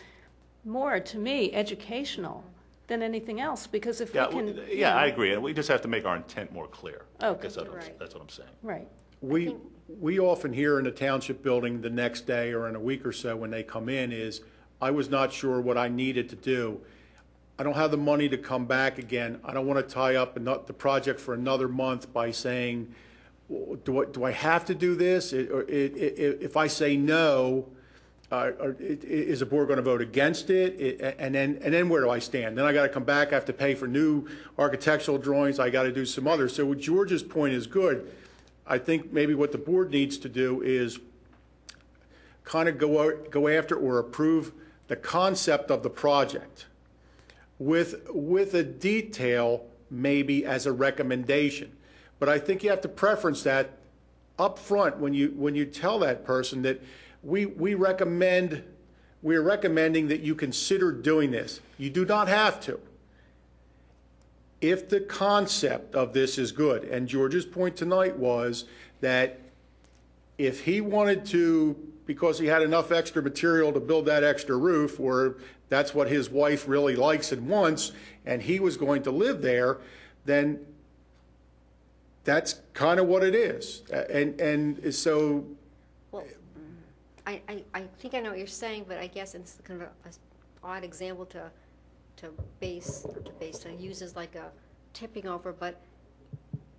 more, to me, educational than anything else, because if we Yeah, can. yeah, I agree. And we just have to make our intent more clear. Okay. That's what I'm- Right. That's what I'm saying. Right. We often hear in the township building the next day or in a week or so when they come in is, I was not sure what I needed to do. I don't have the money to come back again. I don't want to tie up the project for another month by saying, do I have to do this? Or if I say no, is the board going to vote against it? And then where do I stand? Then I got to come back. I have to pay for new architectural drawings. I got to do some others. So George's point is good. I think maybe what the board needs to do is kind of go after or approve the concept of the project. with a detail maybe as a recommendation. But I think you have to preference that up front when you tell that person that we're recommending that you consider doing this. You do not have to. If the concept of this is good, and George's point tonight was that if he wanted to, because he had enough extra material to build that extra roof, or that's what his wife really likes and wants, and he was going to live there, then that's kind of what it is. And so... Well, I think I know what you're saying, but I guess it's kind of an odd example to use as like a tipping over, but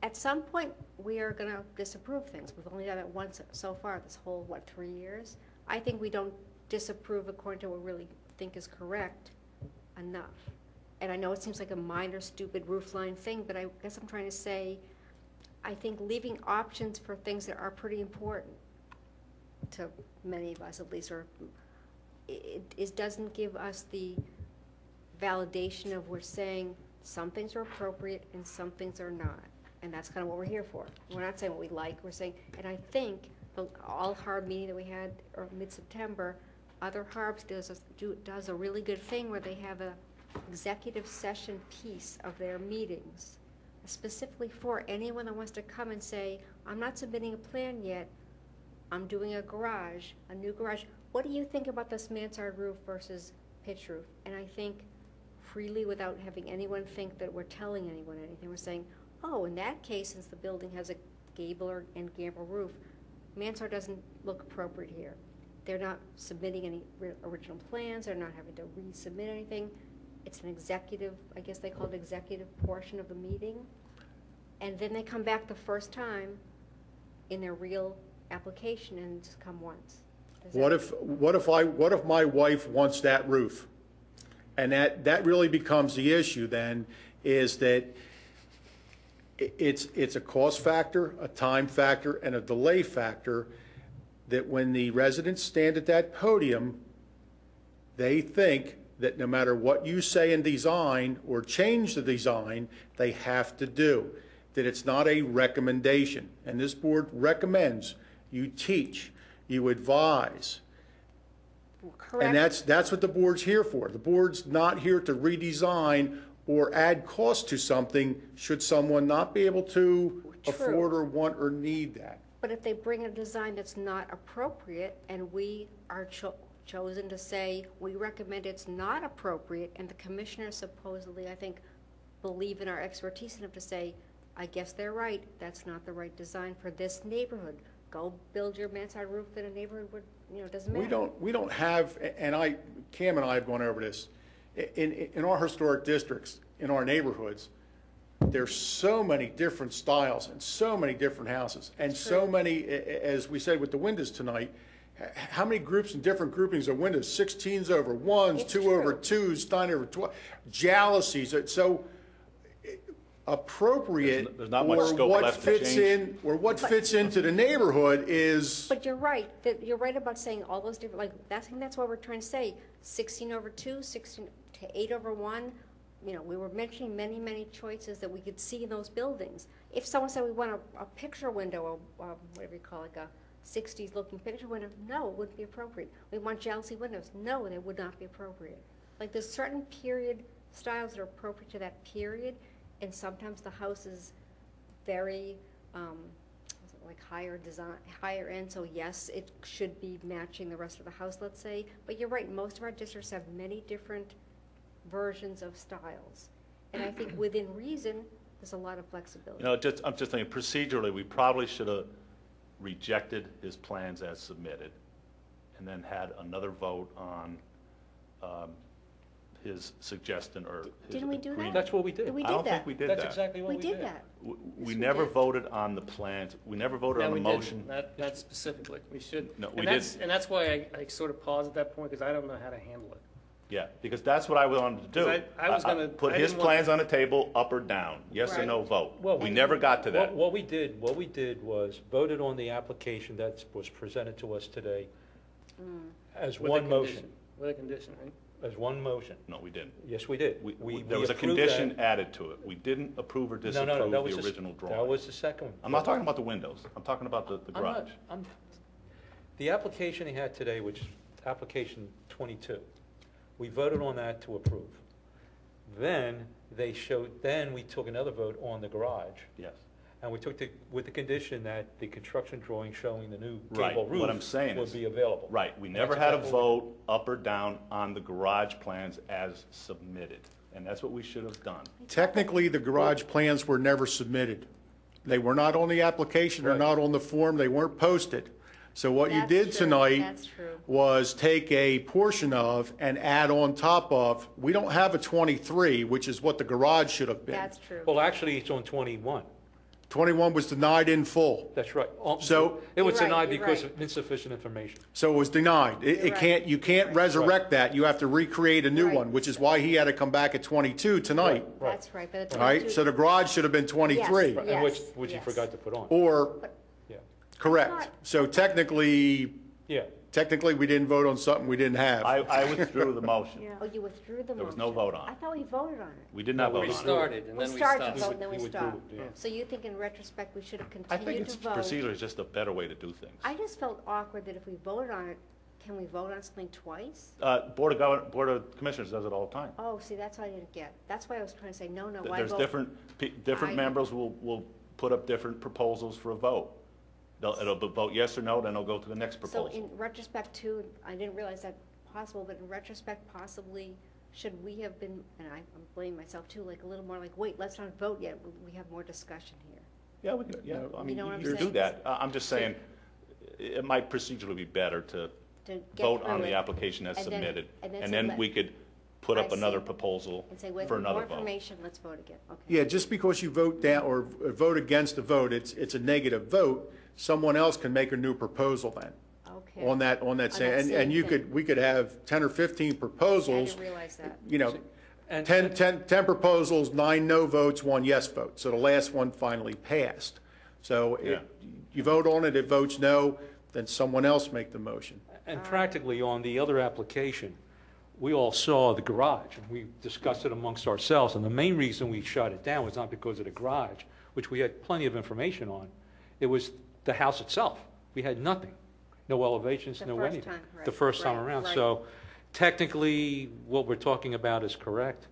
at some point we are going to disapprove things. We've only done it once so far, this whole, 3 years? I think we don't disapprove according to what we really think is correct enough. And I know it seems like a minor, stupid roofline thing, but I guess I'm trying to say, I think leaving options for things that are pretty important to many of us at least, or it doesn't give us the validation of we're saying some things are appropriate and some things are not. And that's kind of what we're here for. We're not saying what we like, we're saying, and I think the all Harb meeting that we had mid-September, other Harbs does a really good thing where they have a executive session piece of their meetings specifically for anyone that wants to come and say, I'm not submitting a plan yet, I'm doing a garage, a new garage. What do you think about this mansard roof versus pitch roof? And I think freely, without having anyone think that we're telling anyone anything, we're saying, oh, in that case, since the building has a gable and gambrel roof, mansard doesn't look appropriate here. They're not submitting any original plans, they're not having to resubmit anything. It's an executive, I guess they call it executive portion of the meeting. And then they come back the first time in their real application and just come once. What if my wife wants that roof? And that really becomes the issue then, is that it's a cost factor, a time factor, and a delay factor, that when the residents stand at that podium, they think that no matter what you say in design or change the design, they have to do. That it's not a recommendation. And this board recommends you teach, you advise. Correct. And that's what the board's here for. The board's not here to redesign or add cost to something should someone not be able to afford or want or need that. But if they bring a design that's not appropriate and we are chosen to say, we recommend it's not appropriate, and the commissioners supposedly, I think, believe in our expertise enough to say, I guess they're right, that's not the right design for this neighborhood. Go build your mansard roof in a neighborhood where, doesn't matter. We don't have, and Cam and I have gone over this, in our historic districts, in our neighborhoods, there's so many different styles and so many different houses and so many, as we said with the windows tonight, how many groups and different groupings of windows? 16s over 1s, It's 2 true. over 2s, 9 over 12, jalousies. So appropriate, There's not much or scope what left to fits change. in, or what fits into the neighborhood is. But you're right, you're right about saying all those different, like, I think that's what we're trying to say. 16 over 2, 16 to 8 over 1. We were mentioning many, many choices that we could see in those buildings. If someone said we want a picture window, or whatever you call it, like a 60s looking picture window, no, it wouldn't be appropriate. We want jalousie windows, no, they would not be appropriate. Like, there's certain period styles that are appropriate to that period, and sometimes the house is very like higher design, higher end, so yes, it should be matching the rest of the house, let's say. But you're right, most of our districts have many different versions of styles. And I think within reason, there's a lot of flexibility. I'm just thinking procedurally, we probably should have rejected his plans as submitted and then had another vote on his suggestion or his Didn't we do that? agreement. That's what we did. We I did don't that. think we did that. That's exactly what We we did that. We we never did. voted on the plans. We never voted on the we motion. didn't. That specifically, we should. No, we And that's why I sort of paused at that point, because I don't know how to handle it. Yeah, because that's what I wanted to do. 'Cause I was gonna- Put I his didn't want- plans on the table, up or down, yes or Right. no vote. Well, We never got to that. What we did was voted on the application that was presented to us today as With a one condition. motion. With a condition, right? as one motion. No, we didn't. Yes, we did. There was a approved condition that. added to it. We didn't approve or No, disapprove that was the the- original drawing. That was the second one. I'm not talking about the windows. I'm talking about the I'm not- garage. The application he had today, which is application 22, we voted on that to approve. Then then we took another vote on the garage, Yes. and we took with the condition that the construction drawing showing the new Right. gable roof What I'm saying would is- be available. Right. We And never that's had a exactly what vote up or down on the garage plans as submitted, and that's what we should have done. Technically, the garage plans were never submitted. They were not on the application, they're Right. not on the form, they weren't posted. So what you That's did true, tonight that's true. was take a portion of and add on top of, we don't have a 23, which is what the garage should have been. That's true. Well, actually, it's on 21. 21 was denied in full, That's right. So- It was You're right, denied you're because right. of insufficient information. so it was denied. You're right, You can't you're right. resurrect that, you have to recreate a new Right. one, which is why he had to come back at 22 tonight. Right. That's right, but the All right, 22 so the garage should have been 23. Yes. And which you yes. forgot to put on. Or, Yeah. correct. So technically, Yeah. we didn't vote on something we didn't have. I withdrew the motion. Yeah. Oh, you withdrew the motion? There was no vote on it. I thought we voted on it. We did not No, vote We on it. started, and We then we started stopped. to vote, and then we withdrew stopped. it, yeah. So you think in retrospect, we should have I think continued it's to vote? procedurally just a better way to do things. I just felt awkward that if we voted on it, can we vote on something twice? Board of Commissioners does it all the time. Oh, see, that's what I didn't get. That's why I was trying to say, no, why There's vote? different I- members will put up different proposals for a vote. It'll be vote yes or no, then it'll go to the next So proposal. in retrospect too, I didn't realize that possible, but in retrospect, possibly, should we have been, and I'm blaming myself too, like a little more like, wait, let's not vote yet, we have more discussion here. Yeah, we could, yeah, I mean, know what I'm you do saying? that. I'm just saying, it might procedurally be better to To get vote on through the it application as and then- submitted, and then and say then let- we could put up I another see. proposal And say, with for more another vote. information, let's vote again, okay. Yeah, just because you vote down or vote against a vote, it's a negative vote, someone else can make a new proposal then. Okay. On that same, and you thing. we could have 10 or 15 I proposals, didn't realize that. you know, And 10 proposals, 9 no votes, 1 yes vote. So the last one finally passed. So Yeah. you vote on it, it votes no, then someone else make the motion. And practically on the other application, we all saw the garage, and we discussed it amongst ourselves, and the main reason we shut it down was not because of the garage, which we had plenty of information on. It was the house itself. We had nothing, no elevations, The no first anything. time, right, The first time right, around. right. So technically, what we're talking about is correct.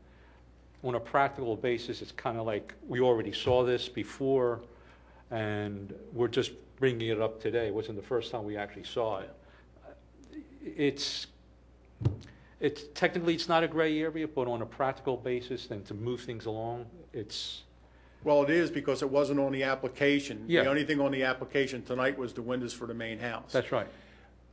On a practical basis, it's kind of like, we already saw this before, and we're just bringing it up today. It wasn't the first time we actually saw it. It's technically, it's not a gray area, but on a practical basis, then to move things along, it's, Well, it is because it wasn't on the application. Yeah. The only thing on the application tonight was the windows for the main house. that's right.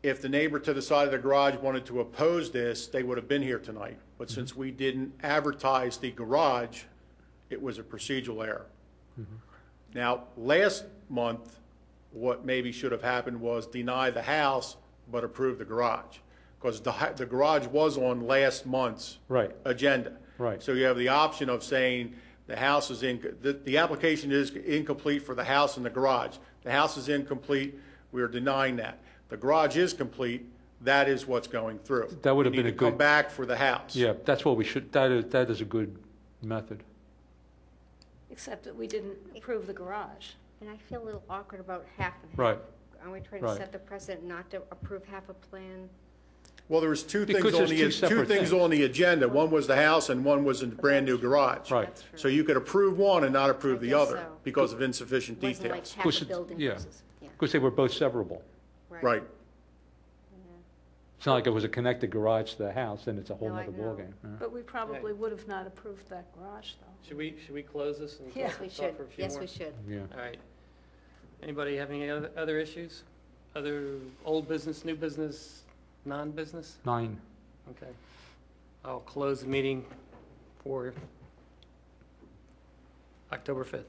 If the neighbor to the side of the garage wanted to oppose this, they would have been here tonight. But since we didn't advertise the garage, it was a procedural error. Now, last month, what maybe should have happened was deny the house, but approve the garage. Because the garage was on last month's Right. agenda. Right. So you have the option of saying the house is the application is incomplete for the house and the garage. The house is incomplete, we are denying that. The garage is complete, that is what's going through. That would have You been need a to come good- back for the house. Yeah, that's what we should, that is a good method. Except that we didn't approve the garage. And I feel a little awkward about half and half. Right. Aren't we trying to Right. set the precedent not to approve half a plan? Well, there was two Because things on there's the, two two separate things things. on the agenda. One was the house and one was a brand-new garage. Right. That's true. So you could approve one and not approve I the guess other so. because of insufficient Wasn't like details. half Because a it- building yeah. versus, yeah. Because they were both severable. Right. It's not like it was a connected garage to the house, and it's a whole No, I nother know. ballgame. Yeah. But we probably would have not approved that garage, though. Should we close this and Yes, talk We talk should, for a few yes, more? we should. Yeah. All right. Anybody have any other issues? Other old business, new business, non-business? 9. Okay. I'll close the meeting for October 5th.